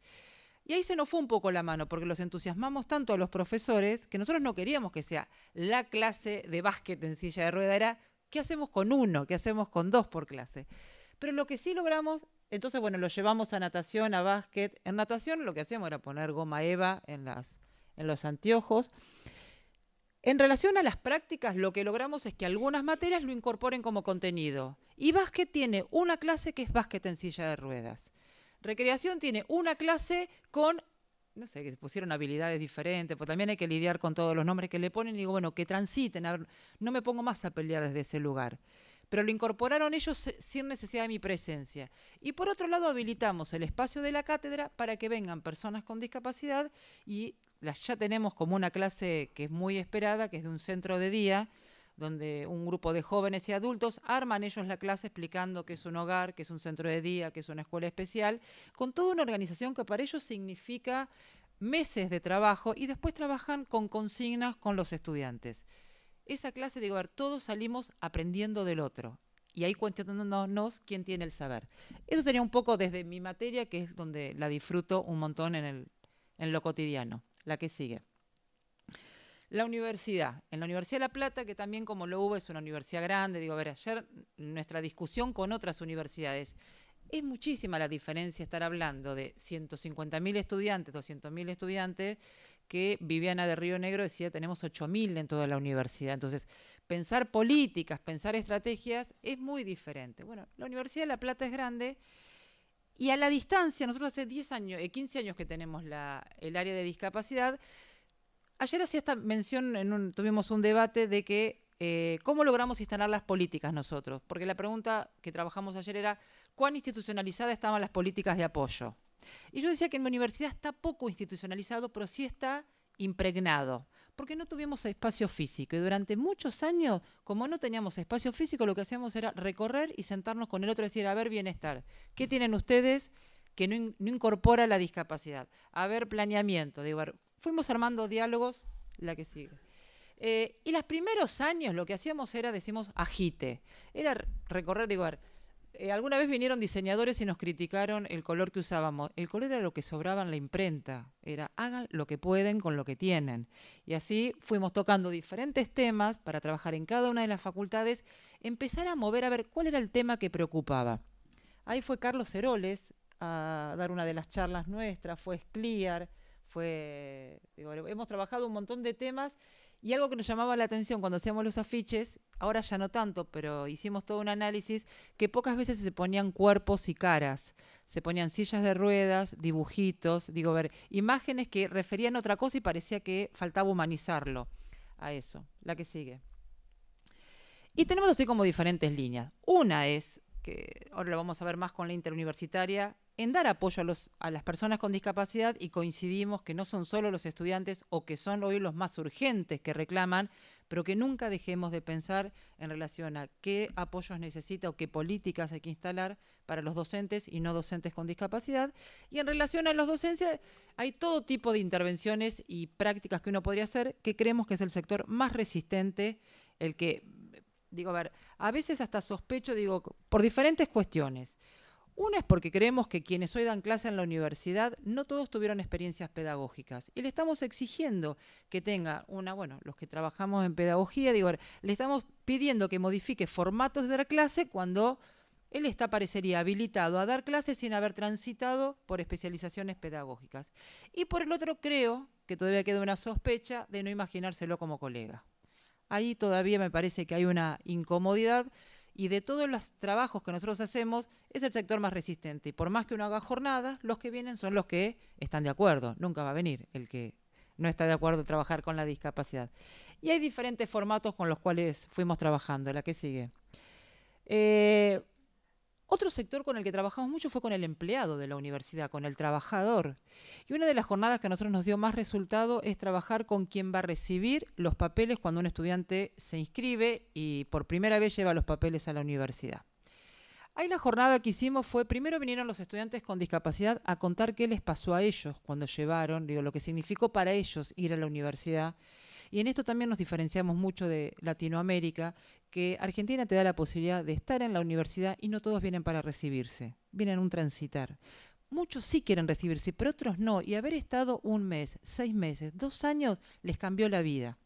Y ahí se nos fue un poco la mano, porque los entusiasmamos tanto a los profesores que nosotros no queríamos que sea la clase de básquet en silla de rueda, era ¿qué hacemos con 1? ¿Qué hacemos con 2 por clase? Pero lo que sí logramos, entonces, bueno, lo llevamos a natación, a básquet. En natación lo que hacíamos era poner goma eva en en los anteojos. En relación a las prácticas, lo que logramos es que algunas materias lo incorporen como contenido. Y básquet tiene una clase que es básquet en silla de ruedas. Recreación tiene una clase con, no sé, que se pusieron habilidades diferentes, pues también hay que lidiar con todos los nombres que le ponen y digo, bueno, que transiten, a ver, no me pongo más a pelear desde ese lugar. Pero lo incorporaron ellos sin necesidad de mi presencia. Y por otro lado, habilitamos el espacio de la cátedra para que vengan personas con discapacidad y ya tenemos como una clase que es muy esperada, que es de un centro de día, donde un grupo de jóvenes y adultos arman ellos la clase explicando qué es un hogar, qué es un centro de día, qué es una escuela especial, con toda una organización que para ellos significa meses de trabajo y después trabajan con consignas con los estudiantes. Esa clase, digo, a ver, todos salimos aprendiendo del otro y ahí cuestionándonos quién tiene el saber. Eso sería un poco desde mi materia, que es donde la disfruto un montón en lo cotidiano. La que sigue. La universidad. En la Universidad de La Plata, que también como lo hubo, es una universidad grande. Digo, a ver, ayer nuestra discusión con otras universidades, es muchísima la diferencia estar hablando de 150.000 estudiantes, 200.000 estudiantes, que Viviana de Río Negro decía tenemos 8.000 en toda la universidad. Entonces, pensar políticas, pensar estrategias es muy diferente. Bueno, la Universidad de La Plata es grande. Y a la distancia, nosotros hace 15 años que tenemos el área de discapacidad. Ayer hacía esta mención, tuvimos un debate de que cómo logramos instalar las políticas nosotros. Porque la pregunta que trabajamos ayer era ¿cuán institucionalizadas estaban las políticas de apoyo? Y yo decía que en mi universidad está poco institucionalizado, pero sí está impregnado, porque no tuvimos espacio físico y durante muchos años, como no teníamos espacio físico, lo que hacíamos era recorrer y sentarnos con el otro y decir, a ver, bienestar, ¿qué tienen ustedes que no incorpora la discapacidad? A ver, planeamiento, digo, a ver, fuimos armando diálogos, la que sigue. Y los primeros años lo que hacíamos era, decimos, agite, era recorrer, digo, a ver, alguna vez vinieron diseñadores y nos criticaron el color que usábamos. El color era lo que sobraba en la imprenta. Era hagan lo que pueden con lo que tienen. Y así fuimos tocando diferentes temas para trabajar en cada una de las facultades, empezar a mover a ver cuál era el tema que preocupaba. Ahí fue Carlos Heroles a dar una de las charlas nuestras, fue Scliar, hemos trabajado un montón de temas. Y algo que nos llamaba la atención cuando hacíamos los afiches, ahora ya no tanto, pero hicimos todo un análisis, que pocas veces se ponían cuerpos y caras. Se ponían sillas de ruedas, dibujitos, digo, ver, imágenes que referían a otra cosa y parecía que faltaba humanizarlo a eso. La que sigue. Y tenemos así como diferentes líneas. Una es, que ahora lo vamos a ver más con la interuniversitaria, en dar apoyo a las personas con discapacidad y coincidimos que no son solo los estudiantes o que son hoy los más urgentes que reclaman, pero que nunca dejemos de pensar en relación a qué apoyos necesita o qué políticas hay que instalar para los docentes y no docentes con discapacidad. Y en relación a los docencias, hay todo tipo de intervenciones y prácticas que uno podría hacer que creemos que es el sector más resistente, el que, digo, a ver, a veces hasta sospecho, digo, por diferentes cuestiones. Una es porque creemos que quienes hoy dan clase en la universidad no todos tuvieron experiencias pedagógicas y le estamos exigiendo que tenga los que trabajamos en pedagogía, digo, le estamos pidiendo que modifique formatos de dar clase cuando él parecería habilitado a dar clases sin haber transitado por especializaciones pedagógicas. Y por el otro creo que todavía queda una sospecha de no imaginárselo como colega. Ahí todavía me parece que hay una incomodidad. Y de todos los trabajos que nosotros hacemos, es el sector más resistente. Y por más que uno haga jornadas, los que vienen son los que están de acuerdo. Nunca va a venir el que no está de acuerdo en trabajar con la discapacidad. Y hay diferentes formatos con los cuales fuimos trabajando. La que sigue. Otro sector con el que trabajamos mucho fue con el empleado de la universidad, con el trabajador. Y una de las jornadas que a nosotros nos dio más resultado es trabajar con quien va a recibir los papeles cuando un estudiante se inscribe y por primera vez lleva los papeles a la universidad. Ahí la jornada que hicimos fue, primero vinieron los estudiantes con discapacidad a contar qué les pasó a ellos cuando llevaron, lo que significó para ellos ir a la universidad. Y en esto también nos diferenciamos mucho de Latinoamérica, que Argentina te da la posibilidad de estar en la universidad y no todos vienen para recibirse, vienen un transitar. Muchos sí quieren recibirse, pero otros no. Y haber estado 1 mes, 6 meses, 2 años, les cambió la vida.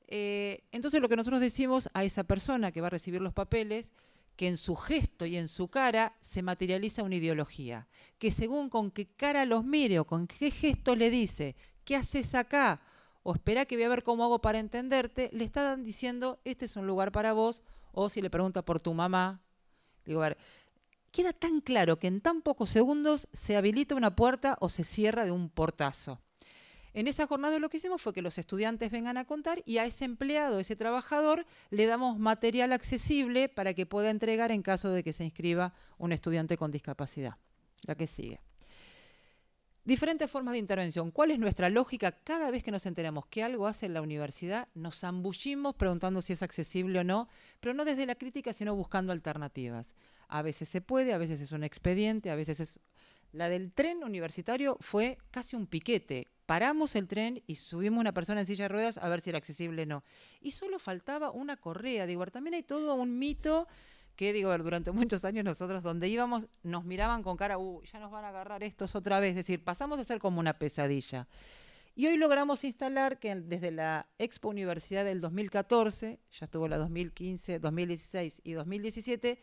Entonces lo que nosotros decimos a esa persona que va a recibir los papeles, que en su gesto y en su cara se materializa una ideología, que según con qué cara los mire o con qué gesto le dice ¿qué haces acá? O espera que voy a ver cómo hago para entenderte, le están diciendo, este es un lugar para vos, o si le pregunta por tu mamá, digo, a ver, queda tan claro que en tan pocos segundos se habilita una puerta o se cierra de un portazo. En esa jornada lo que hicimos fue que los estudiantes vengan a contar y a ese empleado, ese trabajador, le damos material accesible para que pueda entregar en caso de que se inscriba un estudiante con discapacidad. La que sigue. Diferentes formas de intervención. ¿Cuál es nuestra lógica? Cada vez que nos enteramos que algo hace en la universidad, nos zambullimos preguntando si es accesible o no, pero no desde la crítica, sino buscando alternativas. A veces se puede, a veces es un expediente, a veces es... La del tren universitario fue casi un piquete. Paramos el tren y subimos una persona en silla de ruedas a ver si era accesible o no. Y solo faltaba una correa. Digo, también hay todo un mito que, digo, durante muchos años nosotros donde íbamos nos miraban con cara, ya nos van a agarrar estos otra vez. Es decir, pasamos a ser como una pesadilla. Y hoy logramos instalar que desde la Expo Universidad del 2014, ya estuvo la 2015, 2016 y 2017,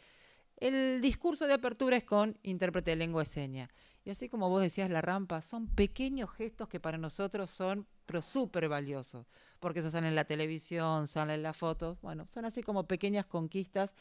el discurso de apertura es con intérprete de lengua de señas. Y así como vos decías, la rampa, son pequeños gestos que para nosotros son pero súper valiosos, porque eso sale en la televisión, sale en las fotos, bueno, son así como pequeñas conquistas.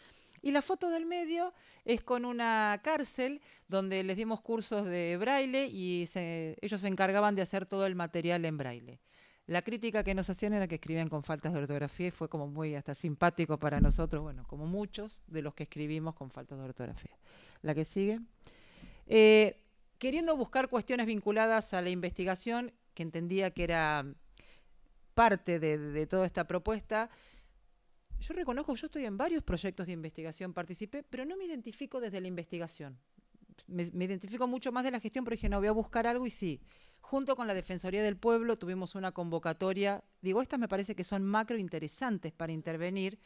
Y la foto del medio es con una cárcel donde les dimos cursos de braille y ellos se encargaban de hacer todo el material en braille. La crítica que nos hacían era que escribían con faltas de ortografía y fue como muy hasta simpático para nosotros, bueno, como muchos de los que escribimos con faltas de ortografía. La que sigue. Queriendo buscar cuestiones vinculadas a la investigación, que entendía que era parte de toda esta propuesta, yo reconozco, yo estoy en varios proyectos de investigación, participé, pero no me identifico desde la investigación. Me identifico mucho más de la gestión, pero dije, no, voy a buscar algo y sí. Junto con la Defensoría del Pueblo tuvimos una convocatoria, digo, estas me parece que son macro interesantes para intervenir.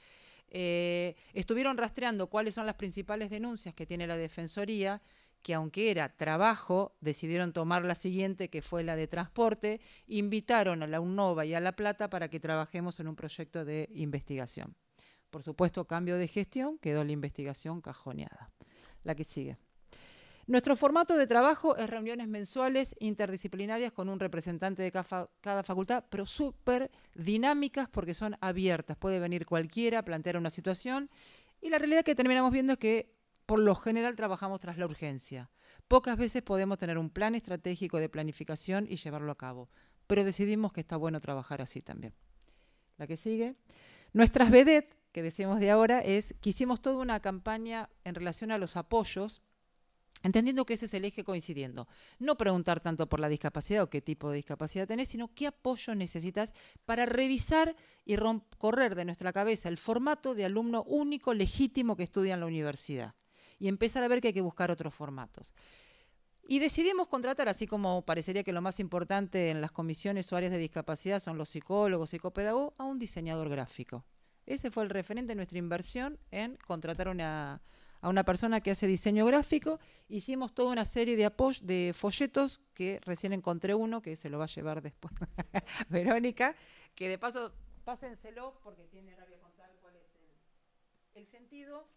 Estuvieron rastreando cuáles son las principales denuncias que tiene la Defensoría, que aunque era trabajo, decidieron tomar la siguiente, que fue la de transporte, invitaron a la UNOVA y a La Plata para que trabajemos en un proyecto de investigación. Por supuesto, cambio de gestión, quedó la investigación cajoneada. La que sigue. Nuestro formato de trabajo es reuniones mensuales interdisciplinarias con un representante de cada facultad, pero súper dinámicas porque son abiertas. Puede venir cualquiera, plantear una situación y la realidad que terminamos viendo es que por lo general trabajamos tras la urgencia. Pocas veces podemos tener un plan estratégico de planificación y llevarlo a cabo, pero decidimos que está bueno trabajar así también. La que sigue. Nuestras vedettes, que decimos de ahora, es que hicimos toda una campaña en relación a los apoyos, entendiendo que ese es el eje coincidiendo. No preguntar tanto por la discapacidad o qué tipo de discapacidad tenés, sino qué apoyo necesitas para revisar y correr de nuestra cabeza el formato de alumno único legítimo que estudia en la universidad y empezar a ver que hay que buscar otros formatos. Y decidimos contratar, así como parecería que lo más importante en las comisiones o áreas de discapacidad son los psicólogos, psicopedagogos, a un diseñador gráfico. Ese fue el referente de nuestra inversión en contratar a una persona que hace diseño gráfico. Hicimos toda una serie de folletos, que recién encontré uno, que se lo va a llevar después Verónica, que de paso, pásenselo, porque tiene ahora voy a contar cuál es el sentido.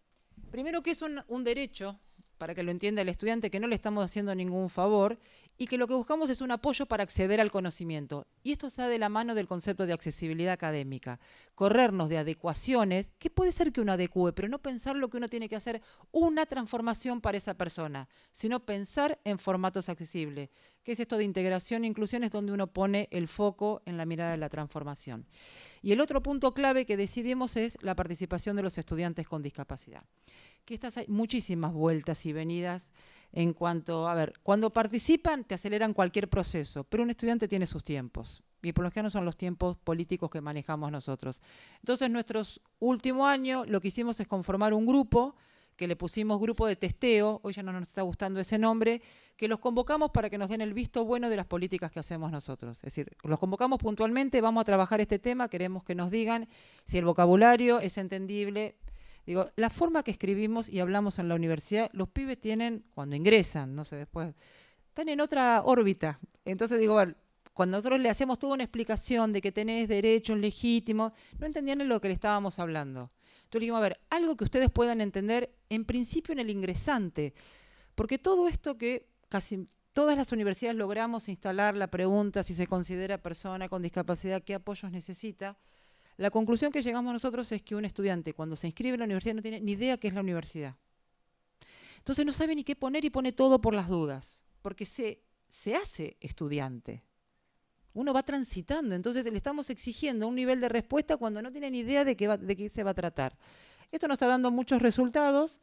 Primero que es un derecho, para que lo entienda el estudiante, que no le estamos haciendo ningún favor y que lo que buscamos es un apoyo para acceder al conocimiento. Y esto está de la mano del concepto de accesibilidad académica. Corrernos de adecuaciones, que puede ser que uno adecue, pero no pensar lo que uno tiene que hacer una transformación para esa persona, sino pensar en formatos accesibles. ¿Qué es esto de integración e inclusión? Es donde uno pone el foco en la mirada de la transformación. Y el otro punto clave que decidimos es la participación de los estudiantes con discapacidad. Que estas hay muchísimas vueltas y venidas en cuanto, a ver, cuando participan te aceleran cualquier proceso, pero un estudiante tiene sus tiempos y por lo general no son los tiempos políticos que manejamos nosotros. Entonces, nuestro último año lo que hicimos es conformar un grupo que le pusimos grupo de testeo, hoy ya no nos está gustando ese nombre, que los convocamos para que nos den el visto bueno de las políticas que hacemos nosotros. Es decir, los convocamos puntualmente, vamos a trabajar este tema, queremos que nos digan si el vocabulario es entendible. Digo, la forma que escribimos y hablamos en la universidad, los pibes tienen, cuando ingresan, no sé, después, están en otra órbita. Entonces digo, bueno, cuando nosotros le hacemos toda una explicación de que tenés derechos legítimos, no entendían en lo que le estábamos hablando. Entonces dijimos, a ver, algo que ustedes puedan entender en principio en el ingresante, porque todo esto que casi todas las universidades logramos instalar la pregunta si se considera persona con discapacidad, qué apoyos necesita. La conclusión que llegamos nosotros es que un estudiante cuando se inscribe en la universidad no tiene ni idea qué es la universidad. Entonces no sabe ni qué poner y pone todo por las dudas, porque se hace estudiante. Uno va transitando, entonces le estamos exigiendo un nivel de respuesta cuando no tiene ni idea de qué se va a tratar. Esto nos está dando muchos resultados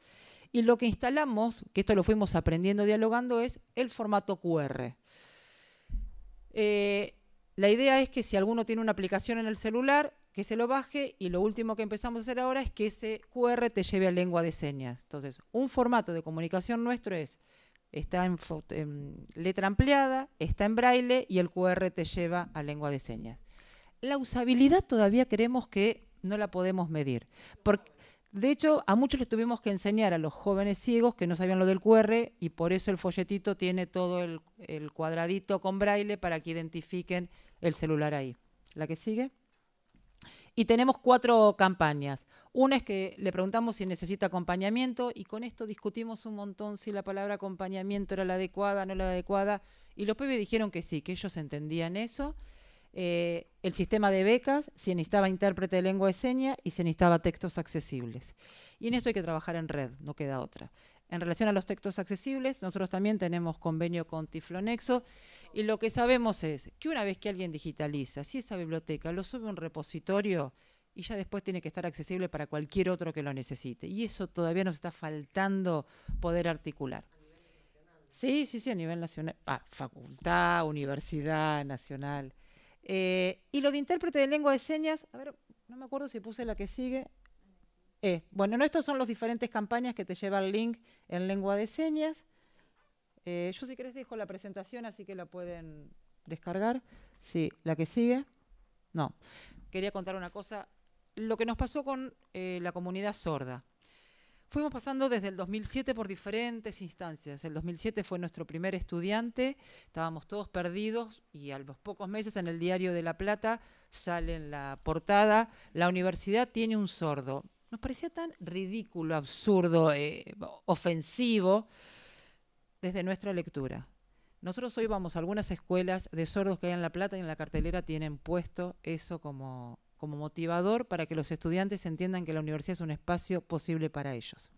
y lo que instalamos, que esto lo fuimos aprendiendo dialogando, es el formato QR. La idea es que si alguno tiene una aplicación en el celular, que se lo baje, y lo último que empezamos a hacer ahora es que ese QR te lleve a lengua de señas. Entonces, un formato de comunicación nuestro está en letra ampliada, está en braille y el QR te lleva a lengua de señas. La usabilidad todavía creemos que no la podemos medir. De hecho, a muchos les tuvimos que enseñar a los jóvenes ciegos que no sabían lo del QR y por eso el folletito tiene todo el cuadradito con braille para que identifiquen el celular ahí. ¿La que sigue? Y tenemos 4 campañas. Una es que le preguntamos si necesita acompañamiento y con esto discutimos un montón si la palabra acompañamiento era la adecuada, no la adecuada. Y los pibes dijeron que sí, que ellos entendían eso. El sistema de becas, si necesitaba intérprete de lengua de señas y si necesitaba textos accesibles. Y en esto hay que trabajar en red, no queda otra. En relación a los textos accesibles, nosotros también tenemos convenio con Tiflonexo y lo que sabemos es que una vez que alguien digitaliza, si esa biblioteca lo sube a un repositorio y ya después tiene que estar accesible para cualquier otro que lo necesite. Y eso todavía nos está faltando poder articular. Sí, a nivel nacional. Facultad, universidad, nacional. Y lo de intérprete de lengua de señas, a ver, no me acuerdo si puse la que sigue. Bueno, estos son los diferentes campañas que te lleva el link en lengua de señas. Yo si querés dejo la presentación, así que la pueden descargar. Sí, la que sigue. No, quería contar una cosa. Lo que nos pasó con la comunidad sorda. Fuimos pasando desde el 2007 por diferentes instancias. El 2007 fue nuestro primer estudiante, estábamos todos perdidos y a los pocos meses en el Diario de La Plata sale en la portada: la universidad tiene un sordo. Nos parecía tan ridículo, absurdo, ofensivo desde nuestra lectura. Nosotros hoy vamos a algunas escuelas de sordos que hay en La Plata y en la cartelera tienen puesto eso como motivador para que los estudiantes entiendan que la universidad es un espacio posible para ellos.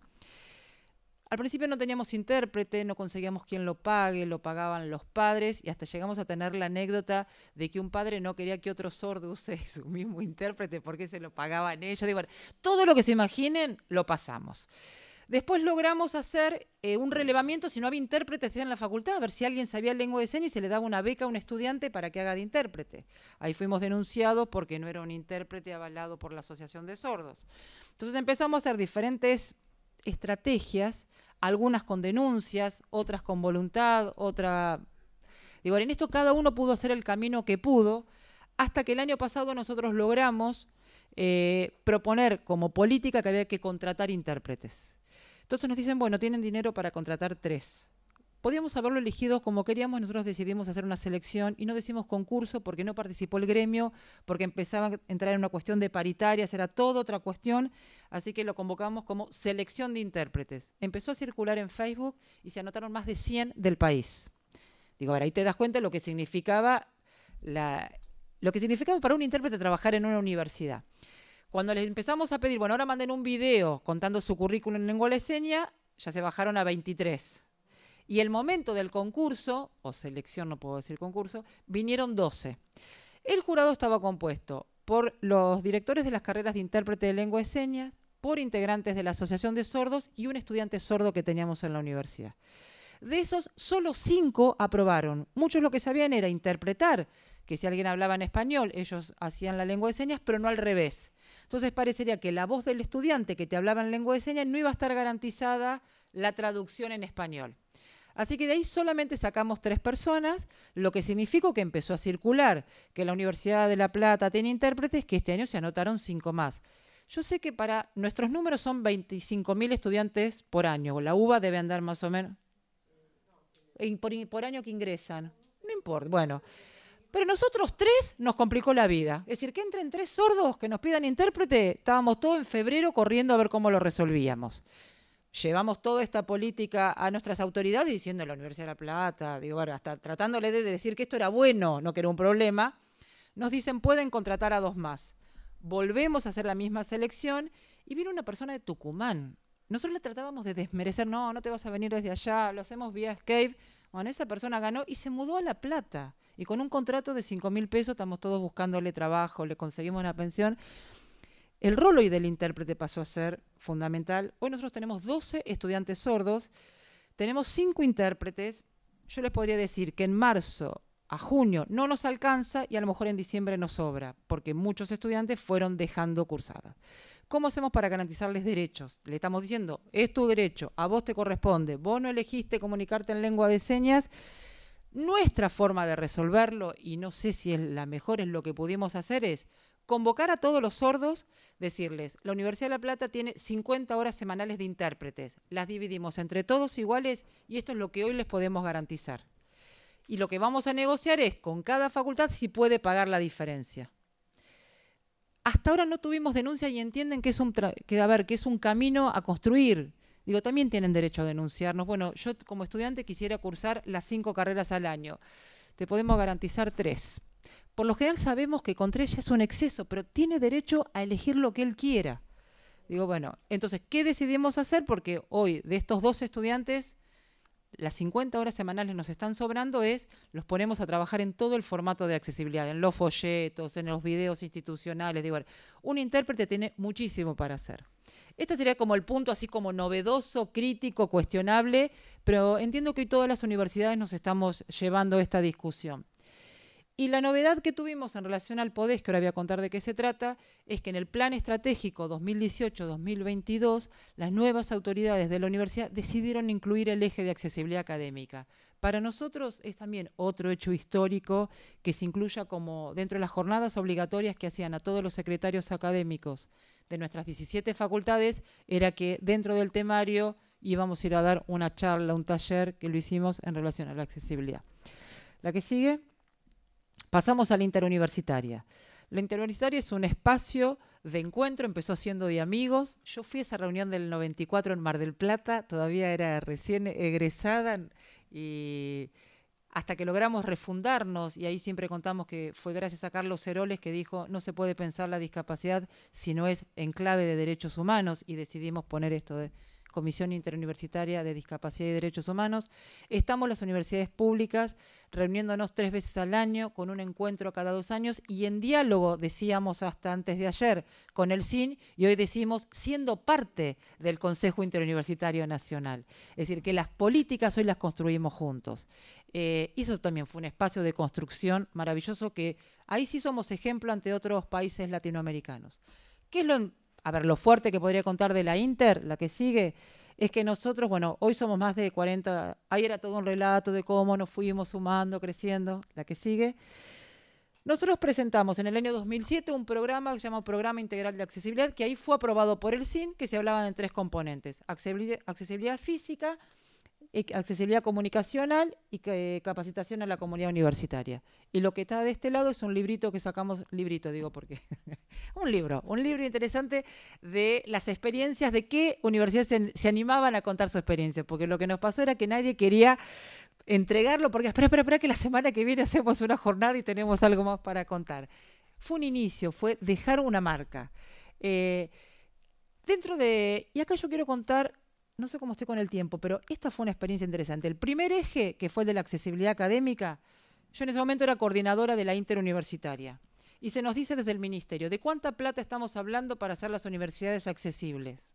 Al principio no teníamos intérprete, no conseguíamos quien lo pague, lo pagaban los padres y hasta llegamos a tener la anécdota de que un padre no quería que otro sordo use su mismo intérprete porque se lo pagaban ellos. Digo, todo lo que se imaginen lo pasamos. Después logramos hacer un relevamiento si no había intérpretes en la facultad, a ver si alguien sabía lengua de señas y se le daba una beca a un estudiante para que haga de intérprete. Ahí fuimos denunciados porque no era un intérprete avalado por la Asociación de Sordos. Entonces empezamos a hacer diferentes estrategias, algunas con denuncias, otras con voluntad, Digo, en esto cada uno pudo hacer el camino que pudo, hasta que el año pasado nosotros logramos proponer como política que había que contratar intérpretes. Entonces nos dicen, bueno, tienen dinero para contratar 3. Podíamos haberlo elegido como queríamos, nosotros decidimos hacer una selección y no decimos concurso porque no participó el gremio, porque empezaba a entrar en una cuestión de paritarias, era toda otra cuestión, así que lo convocamos como selección de intérpretes. Empezó a circular en Facebook y se anotaron más de 100 del país. Digo, ahora ahí te das cuenta de lo que significaba para un intérprete trabajar en una universidad. Cuando les empezamos a pedir, bueno, ahora manden un video contando su currículum en lengua de señas, ya se bajaron a 23. Y el momento del concurso, o selección, no puedo decir concurso, vinieron 12. El jurado estaba compuesto por los directores de las carreras de intérprete de lengua de señas, por integrantes de la Asociación de Sordos y un estudiante sordo que teníamos en la universidad. De esos, solo 5 aprobaron. Muchos lo que sabían era interpretar, que si alguien hablaba en español, ellos hacían la lengua de señas, pero no al revés. Entonces parecería que la voz del estudiante que te hablaba en lengua de señas no iba a estar garantizada la traducción en español. Así que de ahí solamente sacamos 3 personas, lo que significó que empezó a circular que la Universidad de La Plata tiene intérpretes, que este año se anotaron 5 más. Yo sé que para nuestros números son 25.000 estudiantes por año. La UBA debe andar más o menos por año que ingresan. No importa, bueno. Pero nosotros 3 nos complicó la vida. Es decir, que entren 3 sordos que nos pidan intérprete, estábamos todos en febrero corriendo a ver cómo lo resolvíamos. llevamos toda esta política a nuestras autoridades diciendo la Universidad de La Plata, digo, bueno, hasta tratándole de decir que esto era bueno, no que era un problema, nos dicen pueden contratar a 2 más. Volvemos a hacer la misma selección y viene una persona de Tucumán. Nosotros le tratábamos de desmerecer, no, no te vas a venir desde allá, lo hacemos vía Skype. Bueno, esa persona ganó y se mudó a La Plata. Y con un contrato de 5.000 pesos estamos todos buscándole trabajo, le conseguimos una pensión. El rol hoy del intérprete pasó a ser fundamental. Hoy nosotros tenemos 12 estudiantes sordos, tenemos 5 intérpretes. Yo les podría decir que en marzo a junio no nos alcanza y a lo mejor en diciembre nos sobra, porque muchos estudiantes fueron dejando cursadas. ¿Cómo hacemos para garantizarles derechos? Le estamos diciendo, es tu derecho, a vos te corresponde, vos no elegiste comunicarte en lengua de señas. Nuestra forma de resolverlo, y no sé si es la mejor, es lo que pudimos hacer, es convocar a todos los sordos, decirles, la Universidad de La Plata tiene 50 horas semanales de intérpretes, las dividimos entre todos iguales y esto es lo que hoy les podemos garantizar. Y lo que vamos a negociar es con cada facultad si puede pagar la diferencia. Hasta ahora no tuvimos denuncia y entienden que es un camino a construir. Digo, también tienen derecho a denunciarnos. Bueno, yo como estudiante quisiera cursar las 5 carreras al año. Te podemos garantizar 3. Por lo general sabemos que con 3 ya es un exceso, pero tiene derecho a elegir lo que él quiera. Digo, bueno, entonces, ¿qué decidimos hacer? Porque hoy de estos 2 estudiantes, las 50 horas semanales nos están sobrando, los ponemos a trabajar en todo el formato de accesibilidad, en los folletos, en los videos institucionales. Digo, un intérprete tiene muchísimo para hacer. Este sería como el punto así como novedoso, crítico, cuestionable, pero entiendo que hoy todas las universidades nos estamos llevando esta discusión. Y la novedad que tuvimos en relación al PODES, que ahora voy a contar de qué se trata, es que en el Plan Estratégico 2018-2022, las nuevas autoridades de la universidad decidieron incluir el eje de accesibilidad académica. Para nosotros es también otro hecho histórico que se incluya como dentro de las jornadas obligatorias que hacían a todos los secretarios académicos de nuestras 17 facultades, era que dentro del temario íbamos a ir a dar una charla, un taller que lo hicimos en relación a la accesibilidad. La que sigue. Pasamos a la interuniversitaria. La interuniversitaria es un espacio de encuentro, empezó siendo de amigos. Yo fui a esa reunión del 94 en Mar del Plata, todavía era recién egresada, y hasta que logramos refundarnos, y ahí siempre contamos que fue gracias a Carlos Ceroles que dijo no se puede pensar la discapacidad si no es en clave de derechos humanos, y decidimos poner esto de Comisión Interuniversitaria de Discapacidad y Derechos Humanos. Estamos las universidades públicas reuniéndonos 3 veces al año con un encuentro cada 2 años y en diálogo, decíamos hasta antes de ayer, con el CIN, y hoy decimos siendo parte del Consejo Interuniversitario Nacional. Es decir, que las políticas hoy las construimos juntos. Y eso también fue un espacio de construcción maravilloso que ahí sí somos ejemplo ante otros países latinoamericanos. ¿Qué es lo fuerte que podría contar de la Inter, la que sigue? Es que nosotros, bueno, hoy somos más de 40, ahí era todo un relato de cómo nos fuimos sumando, creciendo, la que sigue. Nosotros presentamos en el año 2007 un programa que se llama Programa Integral de Accesibilidad, que ahí fue aprobado por el CIN, que se hablaba de 3 componentes: accesibilidad física, accesibilidad comunicacional y capacitación a la comunidad universitaria. Y lo que está de este lado es un librito que sacamos, librito digo porque, un libro interesante de las experiencias, de qué universidades se animaban a contar su experiencia, porque lo que nos pasó era que nadie quería entregarlo, porque espera que la semana que viene hacemos una jornada y tenemos algo más para contar. Fue un inicio, fue dejar una marca. Y acá yo quiero contar, no sé cómo estoy con el tiempo, pero esta fue una experiencia interesante. El primer eje, que fue el de la accesibilidad académica, yo en ese momento era coordinadora de la interuniversitaria. Y se nos dice desde el ministerio, ¿de cuánta plata estamos hablando para hacer las universidades accesibles?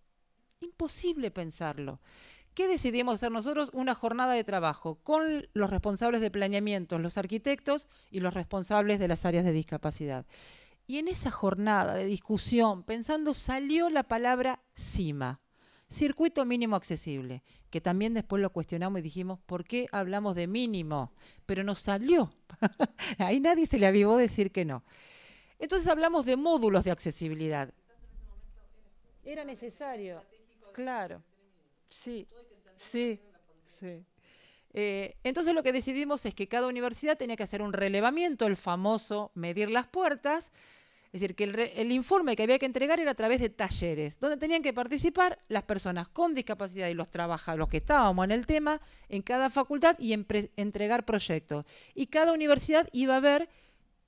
Imposible pensarlo. ¿Qué decidimos hacer nosotros? Una jornada de trabajo con los responsables de planeamiento, los arquitectos y los responsables de las áreas de discapacidad. Y en esa jornada de discusión, pensando, salió la palabra CIMA. Circuito mínimo accesible, que también después lo cuestionamos y dijimos, ¿por qué hablamos de mínimo? Pero nos salió. Ahí nadie se le avivó decir que no. Entonces hablamos de módulos de accesibilidad. Era necesario. Claro. Sí. Entonces lo que decidimos es que cada universidad tenía que hacer un relevamiento, el famoso medir las puertas. Es decir, que el informe que había que entregar era a través de talleres, donde tenían que participar las personas con discapacidad y los trabajadores, los que estábamos en el tema, en cada facultad y entregar proyectos. Y cada universidad iba a ver,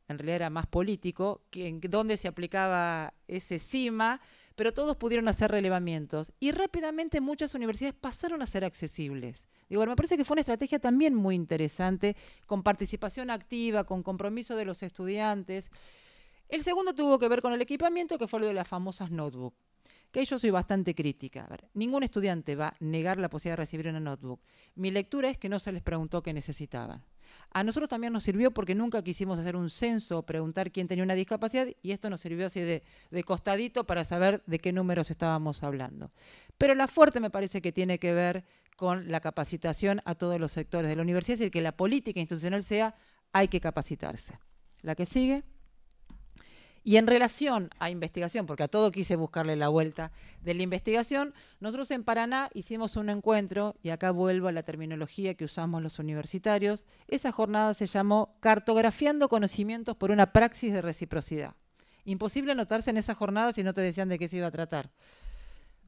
en realidad era más político, en dónde se aplicaba ese CIMA, pero todos pudieron hacer relevamientos. Y rápidamente muchas universidades pasaron a ser accesibles. Digo, me parece que fue una estrategia también muy interesante, con participación activa, con compromiso de los estudiantes. El segundo tuvo que ver con el equipamiento, que fue lo de las famosas notebooks, que ahí yo soy bastante crítica. A ver, ningún estudiante va a negar la posibilidad de recibir una notebook. Mi lectura es que no se les preguntó qué necesitaban. A nosotros también nos sirvió porque nunca quisimos hacer un censo, preguntar quién tenía una discapacidad, y esto nos sirvió así de costadito para saber de qué números estábamos hablando. Pero la fuerte me parece que tiene que ver con la capacitación a todos los sectores de la universidad, es decir, que la política institucional sea, hay que capacitarse. La que sigue. Y en relación a investigación, porque a todo quise buscarle la vuelta de la investigación, nosotros en Paraná hicimos un encuentro, y acá vuelvo a la terminología que usamos los universitarios. Esa jornada se llamó Cartografiando conocimientos por una praxis de reciprocidad. Imposible anotarse en esa jornada si no te decían de qué se iba a tratar.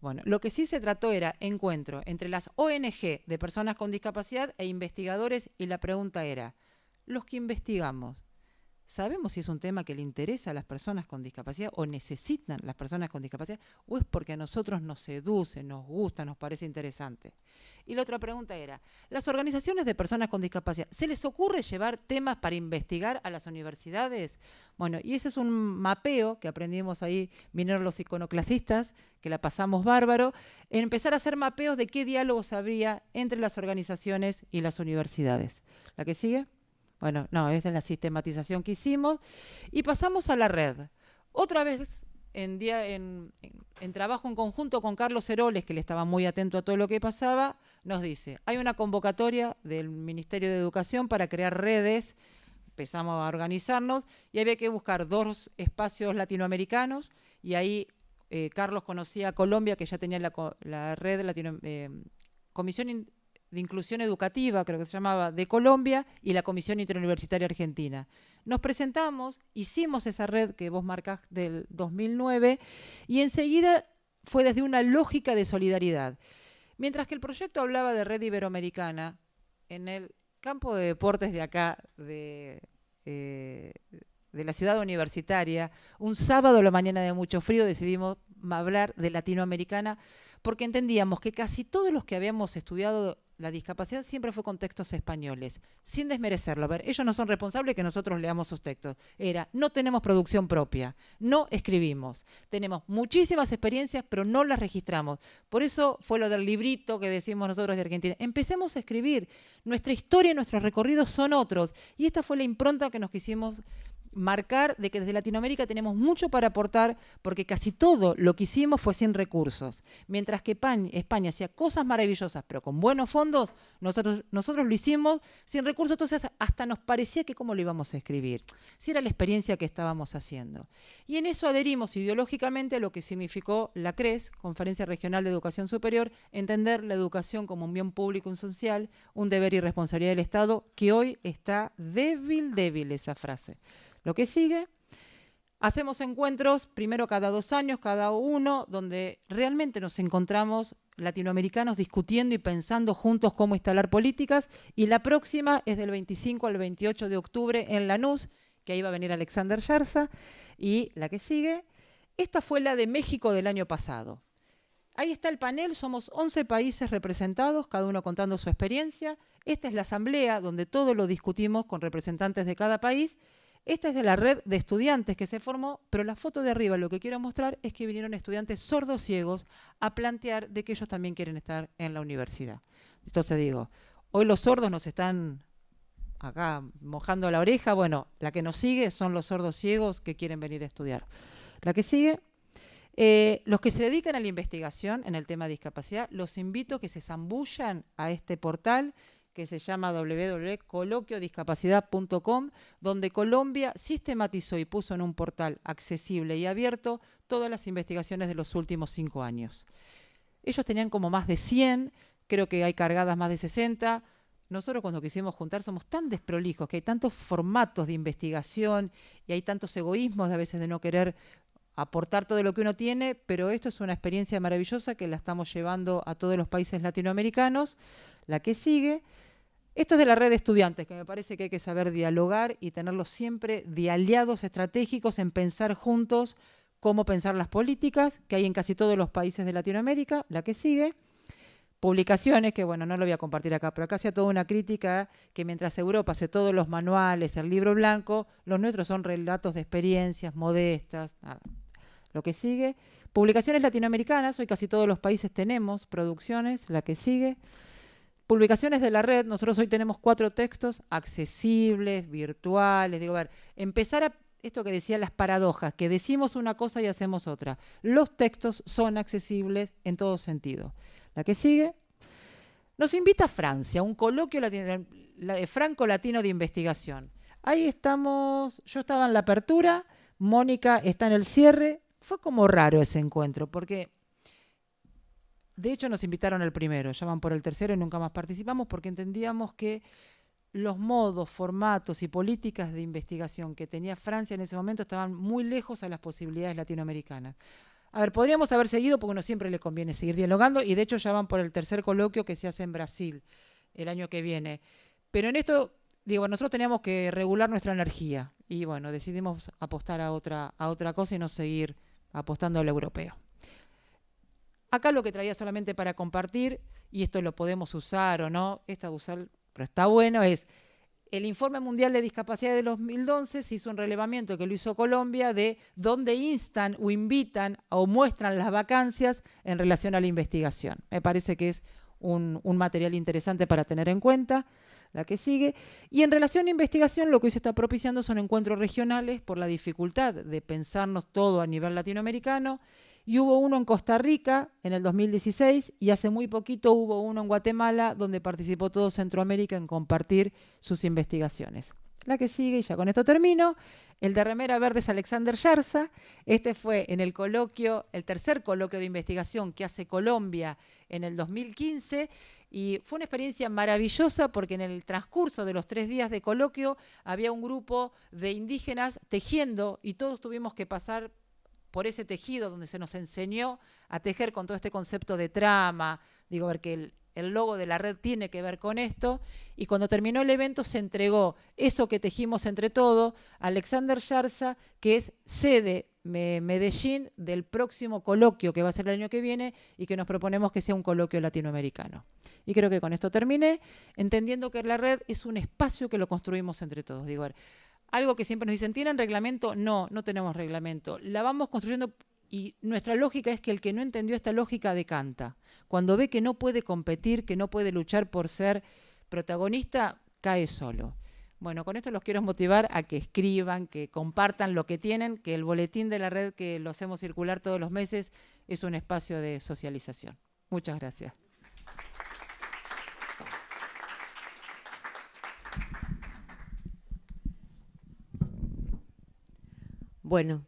Bueno, lo que sí se trató era encuentro entre las ONG de personas con discapacidad e investigadores, y la pregunta era, los que investigamos, ¿sabemos si es un tema que le interesa a las personas con discapacidad o necesitan las personas con discapacidad, o es porque a nosotros nos seduce, nos gusta, nos parece interesante? Y la otra pregunta era, ¿las organizaciones de personas con discapacidad, se les ocurre llevar temas para investigar a las universidades? Bueno, y ese es un mapeo que aprendimos ahí, vinieron los iconoclasistas, que la pasamos bárbaro, en empezar a hacer mapeos de qué diálogos había entre las organizaciones y las universidades. ¿La que sigue? Bueno, no, esta es la sistematización que hicimos. Y pasamos a la red. Otra vez, en trabajo en conjunto con Carlos Heroles, que le estaba muy atento a todo lo que pasaba, nos dice, hay una convocatoria del Ministerio de Educación para crear redes. Empezamos a organizarnos y había que buscar 2 espacios latinoamericanos, y ahí Carlos conocía a Colombia, que ya tenía la red Comisión de Inclusión Educativa, creo que se llamaba, de Colombia, y la Comisión Interuniversitaria Argentina. Nos presentamos, hicimos esa red que vos marcás del 2009, y enseguida fue desde una lógica de solidaridad. Mientras que el proyecto hablaba de red iberoamericana, en el campo de deportes de acá, de la ciudad universitaria, un sábado a la mañana de mucho frío decidimos hablar de latinoamericana, porque entendíamos que casi todos los que habíamos estudiado la discapacidad siempre fue con textos españoles, sin desmerecerlo. A ver, ellos no son responsables que nosotros leamos sus textos. No tenemos producción propia, no escribimos. Tenemos muchísimas experiencias, pero no las registramos. Por eso fue lo del librito que decimos nosotros de Argentina. Empecemos a escribir. Nuestra historia y nuestros recorridos son otros. Y esta fue la impronta que nos quisimos marcar, de que desde Latinoamérica tenemos mucho para aportar, porque casi todo lo que hicimos fue sin recursos. Mientras que España hacía cosas maravillosas, pero con buenos fondos, nosotros lo hicimos sin recursos, entonces hasta nos parecía que cómo lo íbamos a escribir. Si era la experiencia que estábamos haciendo. Y en eso adherimos ideológicamente a lo que significó la CRES, Conferencia Regional de Educación Superior, entender la educación como un bien público y social, un deber y responsabilidad del Estado, que hoy está débil esa frase. Lo que sigue, hacemos encuentros, primero cada 2 años, cada uno, donde realmente nos encontramos latinoamericanos discutiendo y pensando juntos cómo instalar políticas, y la próxima es del 25 al 28 de octubre en Lanús, que ahí va a venir Alexander Yarza, y la que sigue, esta fue la de México del año pasado. Ahí está el panel, somos 11 países representados, cada uno contando su experiencia. Esta es la asamblea donde todo lo discutimos con representantes de cada país. Esta es de la red de estudiantes que se formó, pero la foto de arriba lo que quiero mostrar es que vinieron estudiantes sordos ciegos a plantear de que ellos también quieren estar en la universidad. Entonces digo, hoy los sordos nos están acá mojando la oreja. Bueno, la que nos sigue son los sordos ciegos que quieren venir a estudiar. La que sigue, los que se dedican a la investigación en el tema de discapacidad, los invito a que se zambullan a este portal que se llama www.coloquiodiscapacidad.com, donde Colombia sistematizó y puso en un portal accesible y abierto todas las investigaciones de los últimos 5 años. Ellos tenían como más de 100, creo que hay cargadas más de 60, nosotros cuando quisimos juntar somos tan desprolijos, que hay tantos formatos de investigación y hay tantos egoísmos de a veces de no querer aportar todo lo que uno tiene, pero esto es una experiencia maravillosa que la estamos llevando a todos los países latinoamericanos. La que sigue, esto es de la red de estudiantes, que me parece que hay que saber dialogar y tenerlos siempre de aliados estratégicos en pensar juntos cómo pensar las políticas que hay en casi todos los países de Latinoamérica. La que sigue, publicaciones, que bueno, no lo voy a compartir acá, pero acá hacía toda una crítica que mientras Europa hace todos los manuales, el libro blanco, los nuestros son relatos de experiencias modestas, nada. Lo que sigue, publicaciones latinoamericanas, hoy casi todos los países tenemos producciones. La que sigue, publicaciones de la red, nosotros hoy tenemos 4 textos accesibles, virtuales, digo, a ver, empezar a esto que decía las paradojas, que decimos una cosa y hacemos otra. Los textos son accesibles en todo sentido. La que sigue, nos invita Francia, un coloquio franco-latino de investigación. Ahí estamos, yo estaba en la apertura, Mónica está en el cierre. Fue como raro ese encuentro, porque de hecho nos invitaron el primero, ya van por el tercero y nunca más participamos porque entendíamos que los modos, formatos y políticas de investigación que tenía Francia en ese momento estaban muy lejos a las posibilidades latinoamericanas. A ver, podríamos haber seguido porque a uno siempre le conviene seguir dialogando y de hecho ya van por el tercer coloquio que se hace en Brasil el año que viene. Pero en esto, digo, nosotros teníamos que regular nuestra energía y bueno, decidimos apostar a otra cosa y no seguir apostando al europeo. Acá lo que traía solamente para compartir, y esto lo podemos usar o no, pero está bueno, es el Informe Mundial de Discapacidad de 2011, se hizo un relevamiento que lo hizo Colombia de dónde instan o invitan o muestran las vacancias en relación a la investigación. Me parece que es un material interesante para tener en cuenta. La que sigue. Y en relación a investigación, lo que hoy se está propiciando son encuentros regionales por la dificultad de pensarnos todo a nivel latinoamericano. Y hubo uno en Costa Rica en el 2016 y hace muy poquito hubo uno en Guatemala donde participó todo Centroamérica en compartir sus investigaciones. La que sigue, y ya con esto termino, el de Remera Verde es Alexander Yarza. Este fue en el coloquio, el tercer coloquio de investigación que hace Colombia en el 2015 y fue una experiencia maravillosa porque en el transcurso de los 3 días de coloquio había un grupo de indígenas tejiendo y todos tuvimos que pasar por ese tejido donde se nos enseñó a tejer con todo este concepto de trama, digo, ver que el logo de la red tiene que ver con esto, y cuando terminó el evento se entregó eso que tejimos entre todos a Alexander Yarza, que es sede Medellín del próximo coloquio que va a ser el año que viene y que nos proponemos que sea un coloquio latinoamericano. Y creo que con esto terminé, entendiendo que la red es un espacio que lo construimos entre todos. Digo, a ver, algo que siempre nos dicen, ¿tienen reglamento? No, no tenemos reglamento. La vamos construyendo. Y nuestra lógica es que el que no entendió esta lógica decanta. Cuando ve que no puede competir, que no puede luchar por ser protagonista, cae solo. Bueno, con esto los quiero motivar a que escriban, que compartan lo que tienen, que el boletín de la red que lo hacemos circular todos los meses es un espacio de socialización. Muchas gracias. Bueno.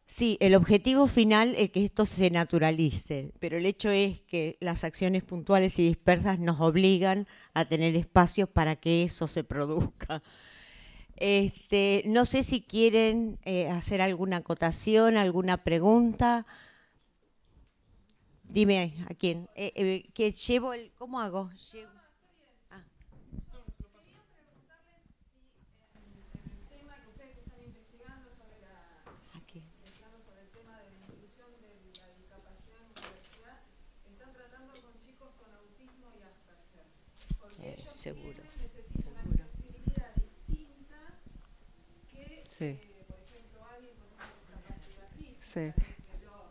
Sí, el objetivo final es que esto se naturalice, pero el hecho es que las acciones puntuales y dispersas nos obligan a tener espacios para que eso se produzca. No sé si quieren hacer alguna acotación, alguna pregunta. Dime a quién. Que llevo el. ¿Cómo hago? Seguro. Sí. Por ejemplo, alguien con una discapacidad física, Sí. por ejemplo,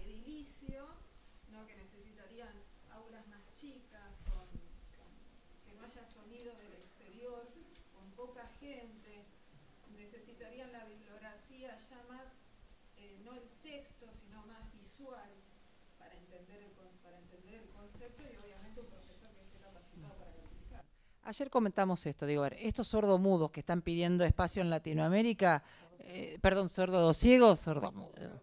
edilicio, ¿no? Que necesitarían aulas más chicas, que no haya sonido del exterior, con poca gente, necesitarían la bibliografía ya más, no el texto, sino más visual, para entender el concepto y obviamente un profesor que esté capacitado para explicar. Ayer comentamos esto, digo, a ver, estos sordomudos que están pidiendo espacio en Latinoamérica, sordo-ciegos, sordomudos.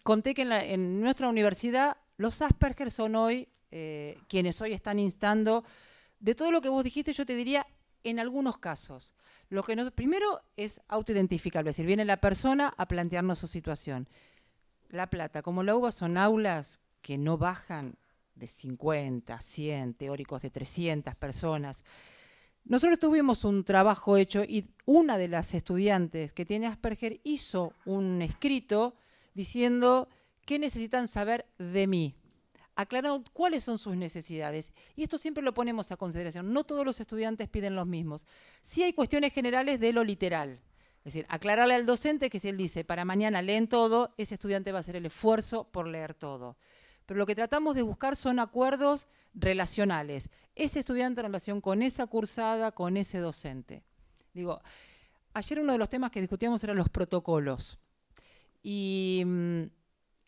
Conté que en nuestra universidad los Asperger son hoy, quienes hoy están instando de todo lo que vos dijiste, yo te diría, en algunos casos, lo que primero es autoidentificable, es decir, viene la persona a plantearnos su situación. La Plata, como la UBA, son aulas que no bajan de 50, 100, teóricos de 300 personas. Nosotros tuvimos un trabajo hecho y una de las estudiantes que tiene Asperger hizo un escrito diciendo qué necesitan saber de mí, aclarando cuáles son sus necesidades. Y esto siempre lo ponemos a consideración. No todos los estudiantes piden los mismos. Sí hay cuestiones generales de lo literal. Es decir, aclararle al docente que si él dice para mañana leen todo, ese estudiante va a hacer el esfuerzo por leer todo. Pero lo que tratamos de buscar son acuerdos relacionales. Ese estudiante en relación con esa cursada, con ese docente. Digo, ayer uno de los temas que discutíamos eran los protocolos. Y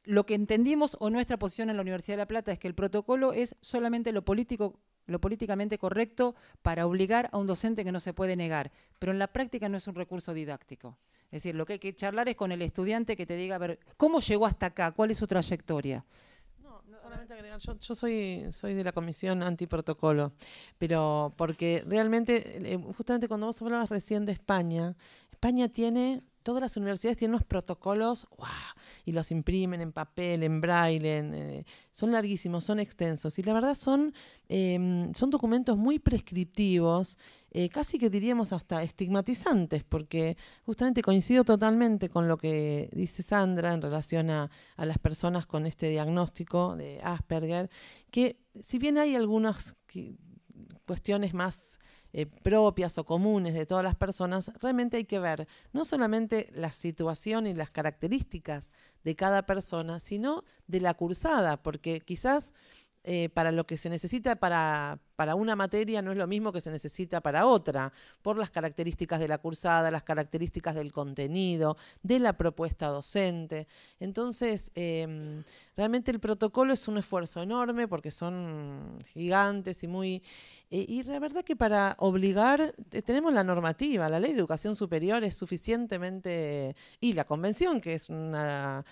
lo que entendimos, o nuestra posición en la Universidad de La Plata, es que el protocolo es solamente lo políticamente correcto para obligar a un docente que no se puede negar. Pero en la práctica no es un recurso didáctico. Es decir, lo que hay que charlar es con el estudiante que te diga, a ver, ¿cómo llegó hasta acá? ¿Cuál es su trayectoria? Solamente agregar, yo soy de la comisión antiprotocolo, pero porque realmente, justamente cuando vos hablabas recién de España, España tiene, todas las universidades tienen unos protocolos, ¡wow!, y los imprimen en papel, en braille, son larguísimos, son extensos, y la verdad son documentos muy prescriptivos, casi que diríamos hasta estigmatizantes, porque justamente coincido totalmente con lo que dice Sandra en relación a las personas con este diagnóstico de Asperger, que si bien hay algunas cuestiones más propias o comunes de todas las personas, realmente hay que ver no solamente la situación y las características de cada persona, sino de la cursada, porque quizás para lo que se necesita para una materia no es lo mismo que se necesita para otra, por las características de la cursada, las características del contenido, de la propuesta docente. Entonces, realmente el protocolo es un esfuerzo enorme porque son gigantes y muy... y la verdad que para obligar, tenemos la normativa, la Ley de Educación Superior es suficientemente... y la Convención, que es una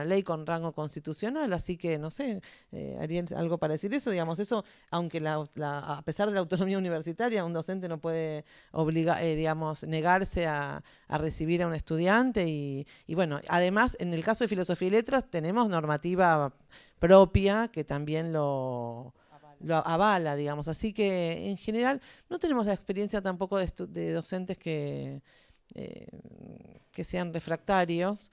ley con rango constitucional, así que, no sé, Ariel, algo para decir eso, digamos, eso, aunque a pesar de la autonomía universitaria, un docente no puede negarse a recibir a un estudiante y bueno, además, en el caso de Filosofía y Letras, tenemos normativa propia que también lo avala, digamos. Así que, en general, no tenemos la experiencia tampoco de docentes que sean refractarios,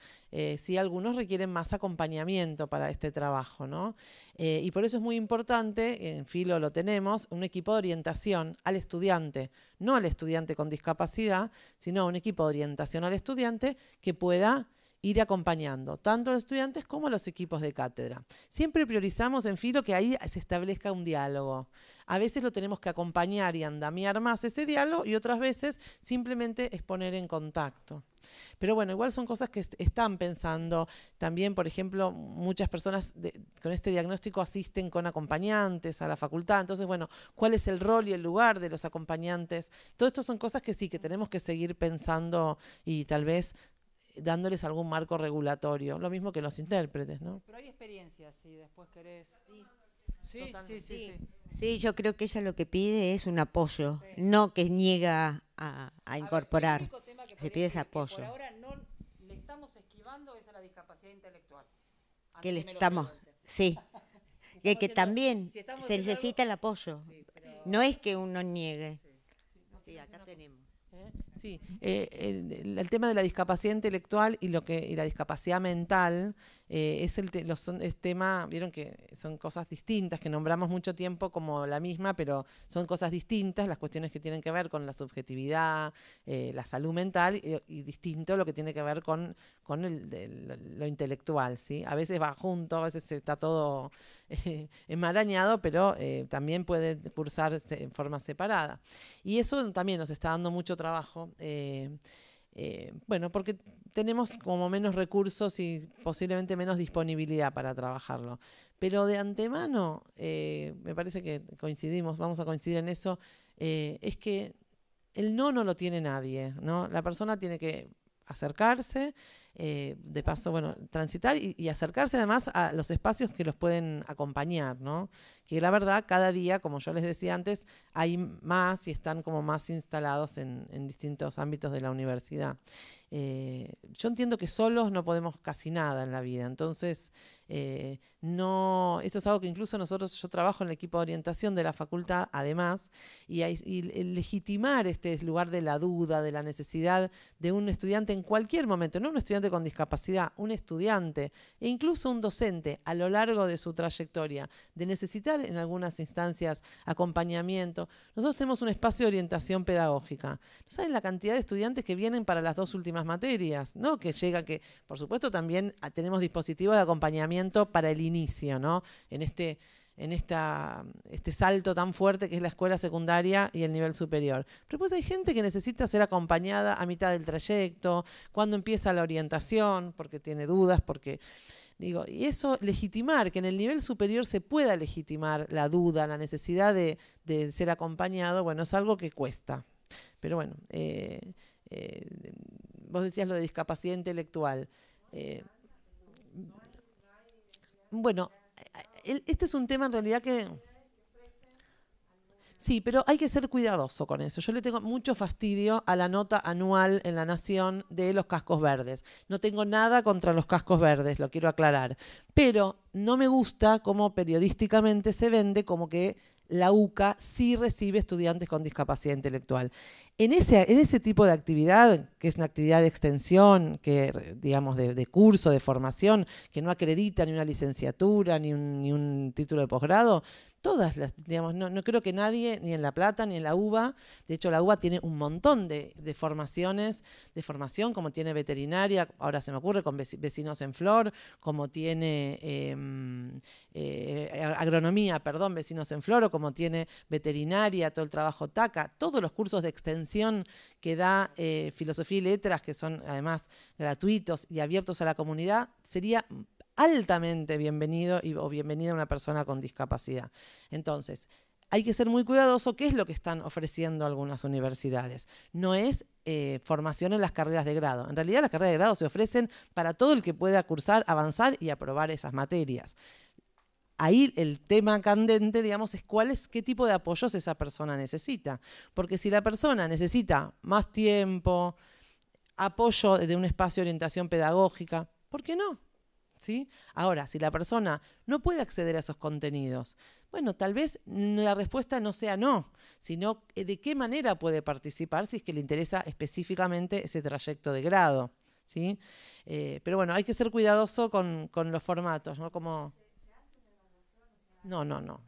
sí algunos requieren más acompañamiento para este trabajo, ¿no? Y por eso es muy importante, en Filo lo tenemos, un equipo de orientación al estudiante, no al estudiante con discapacidad, sino un equipo de orientación al estudiante que pueda ir acompañando tanto a los estudiantes como a los equipos de cátedra. Siempre priorizamos en Filo que ahí se establezca un diálogo. A veces lo tenemos que acompañar y andamiar más ese diálogo y otras veces simplemente es poner en contacto. Pero bueno, igual son cosas que están pensando. También, por ejemplo, muchas personas con este diagnóstico asisten con acompañantes a la facultad. Entonces, bueno, ¿cuál es el rol y el lugar de los acompañantes? Todo esto son cosas que sí, que tenemos que seguir pensando y tal vez dándoles algún marco regulatorio, lo mismo que los intérpretes, ¿no? Pero hay experiencias, si después querés... Sí, yo creo que ella lo que pide es un apoyo, no que niega a incorporar. El único tema que se pide ese apoyo. por ahora no le estamos esquivando es a la discapacidad intelectual. Que le estamos, sí, que también se necesita el apoyo. No es que uno niegue. Sí, acá tenemos. Sí, el tema de la discapacidad intelectual y la discapacidad mental es tema, vieron que son cosas distintas, que nombramos mucho tiempo como la misma, pero son cosas distintas, las cuestiones que tienen que ver con la subjetividad, la salud mental y distinto lo que tiene que ver con lo intelectual, ¿sí? A veces va junto, a veces está todo enmarañado, pero también puede cursarse en forma separada. Y eso también nos está dando mucho trabajo. Bueno, porque tenemos como menos recursos y posiblemente menos disponibilidad para trabajarlo. Pero de antemano, me parece que vamos a coincidir en eso, es que el no lo tiene nadie, ¿no? La persona tiene que acercarse, de paso, bueno, transitar y acercarse además a los espacios que los pueden acompañar, ¿no? Que la verdad, cada día, como yo les decía antes, hay más y están como más instalados en distintos ámbitos de la universidad. Yo entiendo que solos no podemos casi nada en la vida, entonces no, esto es algo que incluso yo trabajo en el equipo de orientación de la facultad, además, y el legitimar este lugar de la duda, de la necesidad de un estudiante en cualquier momento, no un estudiante con discapacidad, un estudiante e incluso un docente a lo largo de su trayectoria, de necesitar en algunas instancias acompañamiento. Nosotros tenemos un espacio de orientación pedagógica. ¿No saben la cantidad de estudiantes que vienen para las 2 últimas materias? ¿No? Que llega, que por supuesto también tenemos dispositivos de acompañamiento para el inicio, ¿no? En este salto tan fuerte que es la escuela secundaria y el nivel superior. Pero pues hay gente que necesita ser acompañada a mitad del trayecto, cuando empieza la orientación, porque tiene dudas, porque... Digo, y eso, legitimar, que en el nivel superior se pueda legitimar la duda, la necesidad de ser acompañado, bueno, es algo que cuesta. Pero bueno, vos decías lo de discapacidad intelectual. Bueno, este es un tema en realidad que... Sí, pero hay que ser cuidadoso con eso. Yo le tengo mucho fastidio a la nota anual en La Nación de los cascos verdes. No tengo nada contra los cascos verdes, lo quiero aclarar. Pero no me gusta cómo periodísticamente se vende como que la UCA sí recibe estudiantes con discapacidad intelectual. En ese tipo de actividad, que es una actividad de extensión, que digamos de curso, de formación, que no acredita ni una licenciatura, ni un título de posgrado, todas las, digamos, no creo que nadie, ni en La Plata, ni en la UBA, de hecho la UBA tiene un montón de formaciones, de formación, como tiene veterinaria, ahora se me ocurre, con Vecinos en Flor, como tiene agronomía, perdón, Vecinos en Flor, o como tiene veterinaria, todo el trabajo TACA, todos los cursos de extensión que da Filosofía y Letras, que son además gratuitos y abiertos a la comunidad, sería altamente bienvenido o bienvenida una persona con discapacidad. Entonces, hay que ser muy cuidadoso. ¿Qué es lo que están ofreciendo algunas universidades? No es formación en las carreras de grado. En realidad las carreras de grado se ofrecen para todo el que pueda cursar, avanzar y aprobar esas materias. Ahí el tema candente, digamos, es qué tipo de apoyos esa persona necesita. Porque si la persona necesita más tiempo, apoyo de un espacio de orientación pedagógica, ¿por qué no? ¿Sí? Ahora, si la persona no puede acceder a esos contenidos, bueno, tal vez la respuesta no sea no, sino de qué manera puede participar si es que le interesa específicamente ese trayecto de grado, ¿sí? Pero bueno, hay que ser cuidadoso con los formatos, ¿no? Como... No.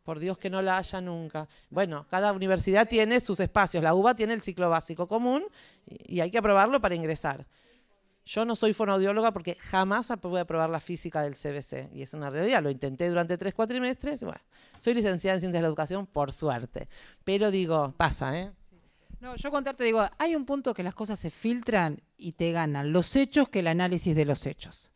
Por Dios que no la haya nunca. Bueno, cada universidad tiene sus espacios. La UBA tiene el ciclo básico común y hay que aprobarlo para ingresar. Yo no soy fonoaudióloga porque jamás pude aprobar la física del CBC y es una realidad. Lo intenté durante 3 cuatrimestres. Bueno, soy licenciada en Ciencias de la Educación, por suerte. Pero digo, pasa, ¿eh? No, yo contarte, digo, hay un punto que las cosas se filtran y te ganan los hechos que el análisis de los hechos.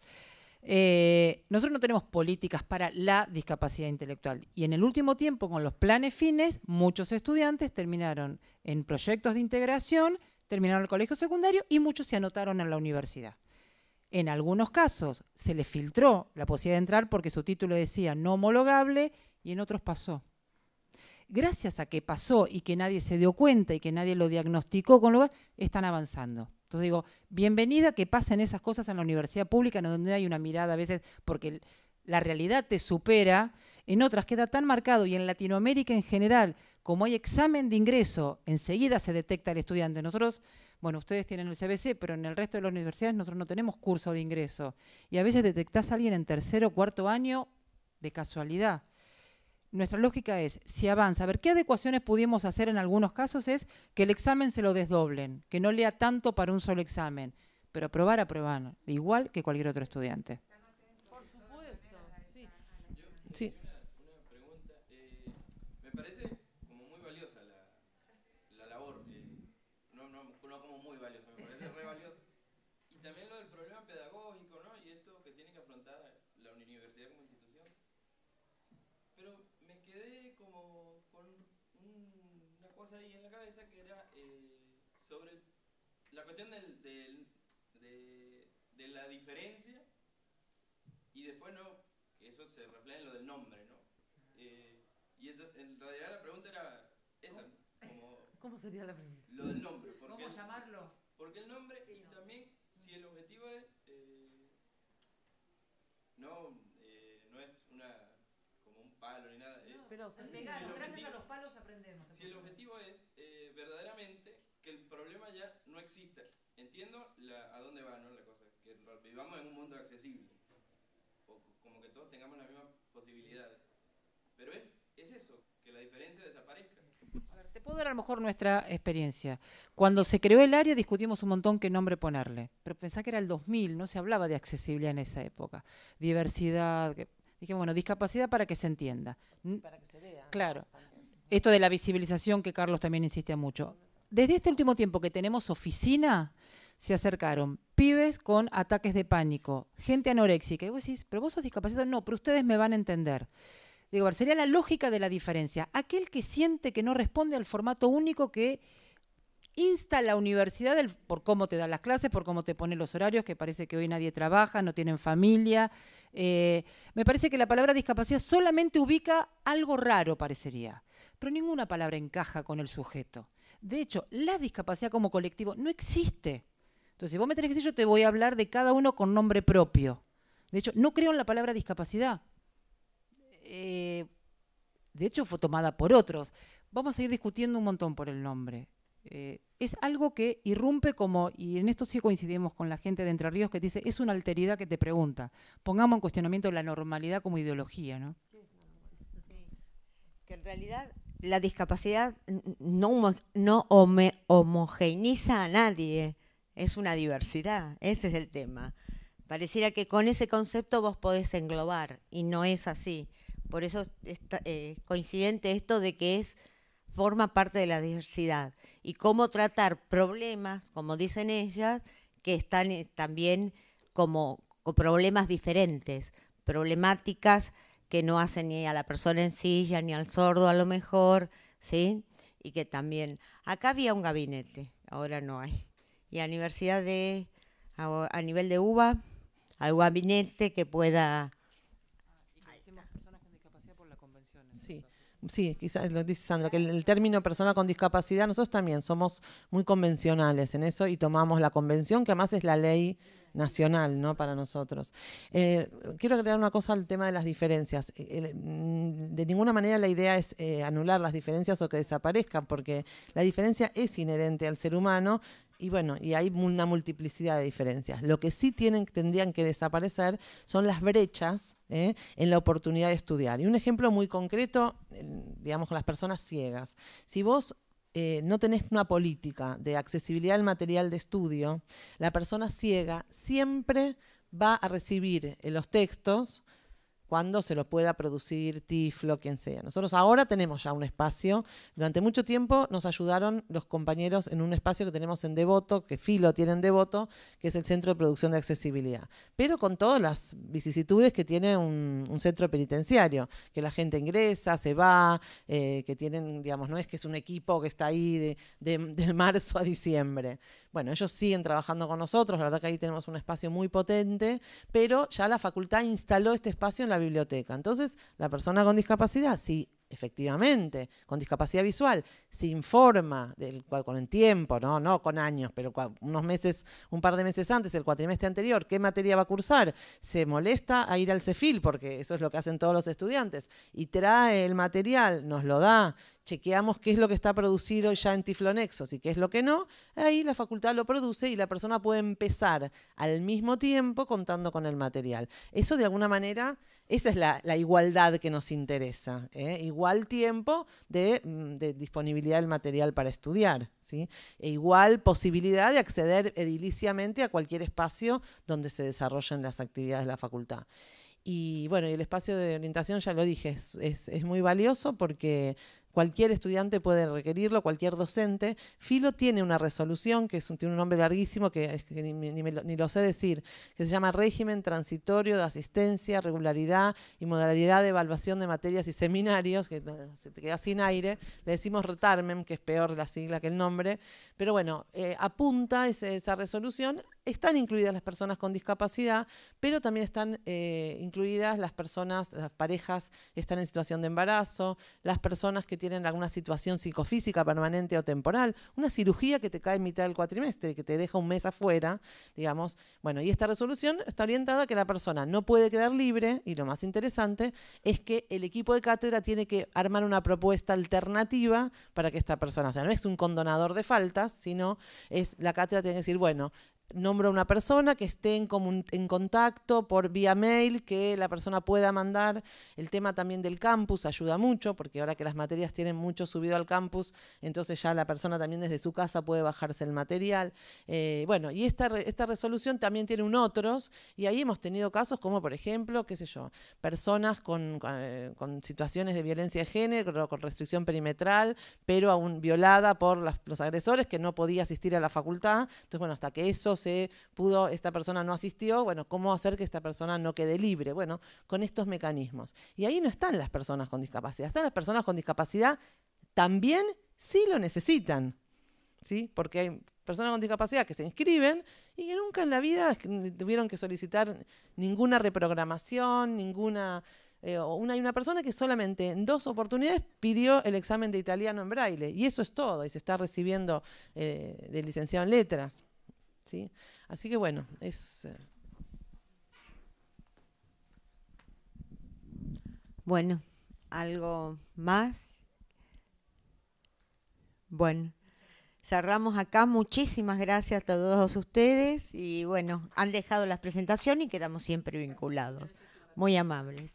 Nosotros no tenemos políticas para la discapacidad intelectual y en el último tiempo con los planes fines muchos estudiantes terminaron en proyectos de integración, terminaron el colegio secundario y muchos se anotaron en la universidad. En algunos casos se les filtró la posibilidad de entrar porque su título decía no homologable y en otros pasó. Gracias a que pasó y que nadie se dio cuenta y que nadie lo diagnosticó con lugar, están avanzando. Entonces digo, bienvenida que pasen esas cosas en la universidad pública, donde hay una mirada a veces, porque la realidad te supera, en otras queda tan marcado, y en Latinoamérica en general, como hay examen de ingreso, enseguida se detecta el estudiante. Nosotros, bueno, ustedes tienen el CBC, pero en el resto de las universidades nosotros no tenemos curso de ingreso. Y a veces detectás a alguien en 3er o 4er año de casualidad. Nuestra lógica es, si avanza, a ver, ¿qué adecuaciones pudimos hacer en algunos casos? Es que el examen se lo desdoblen, que no lea tanto para un solo examen, pero aprobar, igual que cualquier otro estudiante. Por supuesto, sí. Sí. Una pregunta, me parece como muy valiosa la labor, no como muy valiosa, me parece re valiosa. Y también lo del problema pedagógico, ¿no? Y esto que tiene que afrontar la universidad como institución. Pero me quedé como con una cosa ahí en la cabeza que era sobre la cuestión de la diferencia y después no, que eso se refleja en lo del nombre, ¿no? Y en realidad la pregunta era esa, como ¿Cómo sería la pregunta? lo del nombre. ¿Cómo llamarlo? Porque el nombre y también si el objetivo es, no es como un palo ni nada. Pero gracias a los palos aprendemos. Si el objetivo es verdaderamente que el problema ya no exista. Entiendo a dónde va, ¿no? La cosa, que vivamos en un mundo accesible, o como que todos tengamos las mismas posibilidades. Pero es eso, que la diferencia desaparezca. A ver, te puedo dar a lo mejor nuestra experiencia. Cuando se creó el área discutimos un montón qué nombre ponerle, pero pensá que era el 2000, no se hablaba de accesibilidad en esa época. Diversidad, dije, bueno, discapacidad para que se entienda. Para que se vea. Claro. Esto de la visibilización que Carlos también insiste mucho. Desde este último tiempo que tenemos oficina, se acercaron pibes con ataques de pánico, gente anoréxica. Y vos decís, ¿pero vos sos discapacitado? No, pero ustedes me van a entender. Digo, a ver, sería la lógica de la diferencia. Aquel que siente que no responde al formato único que insta la universidad por cómo te da las clases, por cómo te pone los horarios, que parece que hoy nadie trabaja, no tienen familia. Me parece que la palabra discapacidad solamente ubica algo raro, parecería, pero ninguna palabra encaja con el sujeto. De hecho, la discapacidad como colectivo no existe. Entonces, si vos me tenés que decir, yo te voy a hablar de cada uno con nombre propio. De hecho, no creo en la palabra discapacidad. De hecho, fue tomada por otros. Vamos a seguir discutiendo un montón por el nombre. Es algo que irrumpe como, y en esto sí coincidimos con la gente de Entre Ríos que dice, es una alteridad que te pregunta. Pongamos en cuestionamiento la normalidad como ideología, ¿no? Que en realidad la discapacidad no homogeneiza a nadie, es una diversidad, ese es el tema. Pareciera que con ese concepto vos podés englobar, y no es así. Por eso está coincidente esto de que forma parte de la diversidad. Y cómo tratar problemas, como dicen ellas, que están también como problemas diferentes, problemáticas que no hacen ni a la persona en silla, ni al sordo a lo mejor, ¿sí? Y que también, acá había un gabinete, ahora no hay. Y a nivel de UBA, al gabinete que pueda... personas con discapacidad por la convención. Sí, quizás lo dice Sandra, que el término persona con discapacidad, nosotros también somos muy convencionales en eso y tomamos la convención, que además es la ley nacional, ¿no?, para nosotros. Quiero agregar una cosa al tema de las diferencias. De ninguna manera la idea es anular las diferencias o que desaparezcan, porque la diferencia es inherente al ser humano. Y bueno, y hay una multiplicidad de diferencias. Lo que sí tendrían que desaparecer son las brechas en la oportunidad de estudiar. Y un ejemplo muy concreto, digamos, con las personas ciegas. Si vos no tenés una política de accesibilidad al material de estudio, la persona ciega siempre va a recibir los textos cuando se lo pueda producir, Tiflo, quien sea. Nosotros ahora tenemos ya un espacio. Durante mucho tiempo nos ayudaron los compañeros en un espacio que tenemos en Devoto, que Filo tiene en Devoto, que es el Centro de Producción de Accesibilidad. Pero con todas las vicisitudes que tiene un centro penitenciario, que la gente ingresa, se va, que tienen, digamos, no es que es un equipo que está ahí de marzo a diciembre. Bueno, ellos siguen trabajando con nosotros, la verdad que ahí tenemos un espacio muy potente, pero ya la facultad instaló este espacio en la biblioteca. Entonces, la persona con discapacidad, si efectivamente, con discapacidad visual, se informa con el tiempo, no con años, pero unos meses, un par de meses antes, el cuatrimestre anterior, qué materia va a cursar, se molesta a ir al CEFIL, porque eso es lo que hacen todos los estudiantes, y trae el material, nos lo da, chequeamos qué es lo que está producido ya en Tiflonexos y qué es lo que no, ahí la facultad lo produce y la persona puede empezar al mismo tiempo contando con el material. Eso de alguna manera, esa es la igualdad que nos interesa, igual tiempo de disponibilidad del material para estudiar, ¿sí? E igual posibilidad de acceder ediliciamente a cualquier espacio donde se desarrollen las actividades de la facultad. Y bueno, y el espacio de orientación, ya lo dije, es muy valioso porque cualquier estudiante puede requerirlo, cualquier docente. Filo tiene una resolución, tiene un nombre larguísimo que ni lo sé decir, que se llama Régimen Transitorio de Asistencia, Regularidad y Modalidad de Evaluación de Materias y Seminarios, que se te queda sin aire. Le decimos RETARMEM, que es peor la sigla que el nombre, pero bueno, apunta esa resolución. Están incluidas las personas con discapacidad, pero también están incluidas las parejas que están en situación de embarazo, las personas que tienen alguna situación psicofísica permanente o temporal, una cirugía que te cae en mitad del cuatrimestre, que te deja un mes afuera, digamos. Bueno, y esta resolución está orientada a que la persona no puede quedar libre, y lo más interesante es que el equipo de cátedra tiene que armar una propuesta alternativa para que esta persona, o sea, no es un condonador de faltas, sino la cátedra tiene que decir, bueno, nombro a una persona que esté en contacto por vía mail, que la persona pueda mandar. El tema también del campus ayuda mucho, porque ahora que las materias tienen mucho subido al campus, entonces ya la persona también desde su casa puede bajarse el material. Bueno, y esta resolución también tiene un otros, y ahí hemos tenido casos como, por ejemplo, qué sé yo, personas con situaciones de violencia de género, con restricción perimetral, pero aún violada por los agresores, que no podía asistir a la facultad. Entonces, bueno, hasta que eso esta persona no asistió, bueno, ¿cómo hacer que esta persona no quede libre? Bueno, con estos mecanismos. Y ahí no están las personas con discapacidad, están las personas con discapacidad también sí lo necesitan, ¿sí? Porque hay personas con discapacidad que se inscriben y que nunca en la vida tuvieron que solicitar ninguna reprogramación, hay una persona que solamente en 2 oportunidades pidió el examen de italiano en braille, y eso es todo, y se está recibiendo de licenciado en letras. ¿Sí? Así que bueno, Bueno, ¿algo más? Bueno, cerramos acá. Muchísimas gracias a todos ustedes y bueno, han dejado las presentaciones y quedamos siempre vinculados. Muy amables.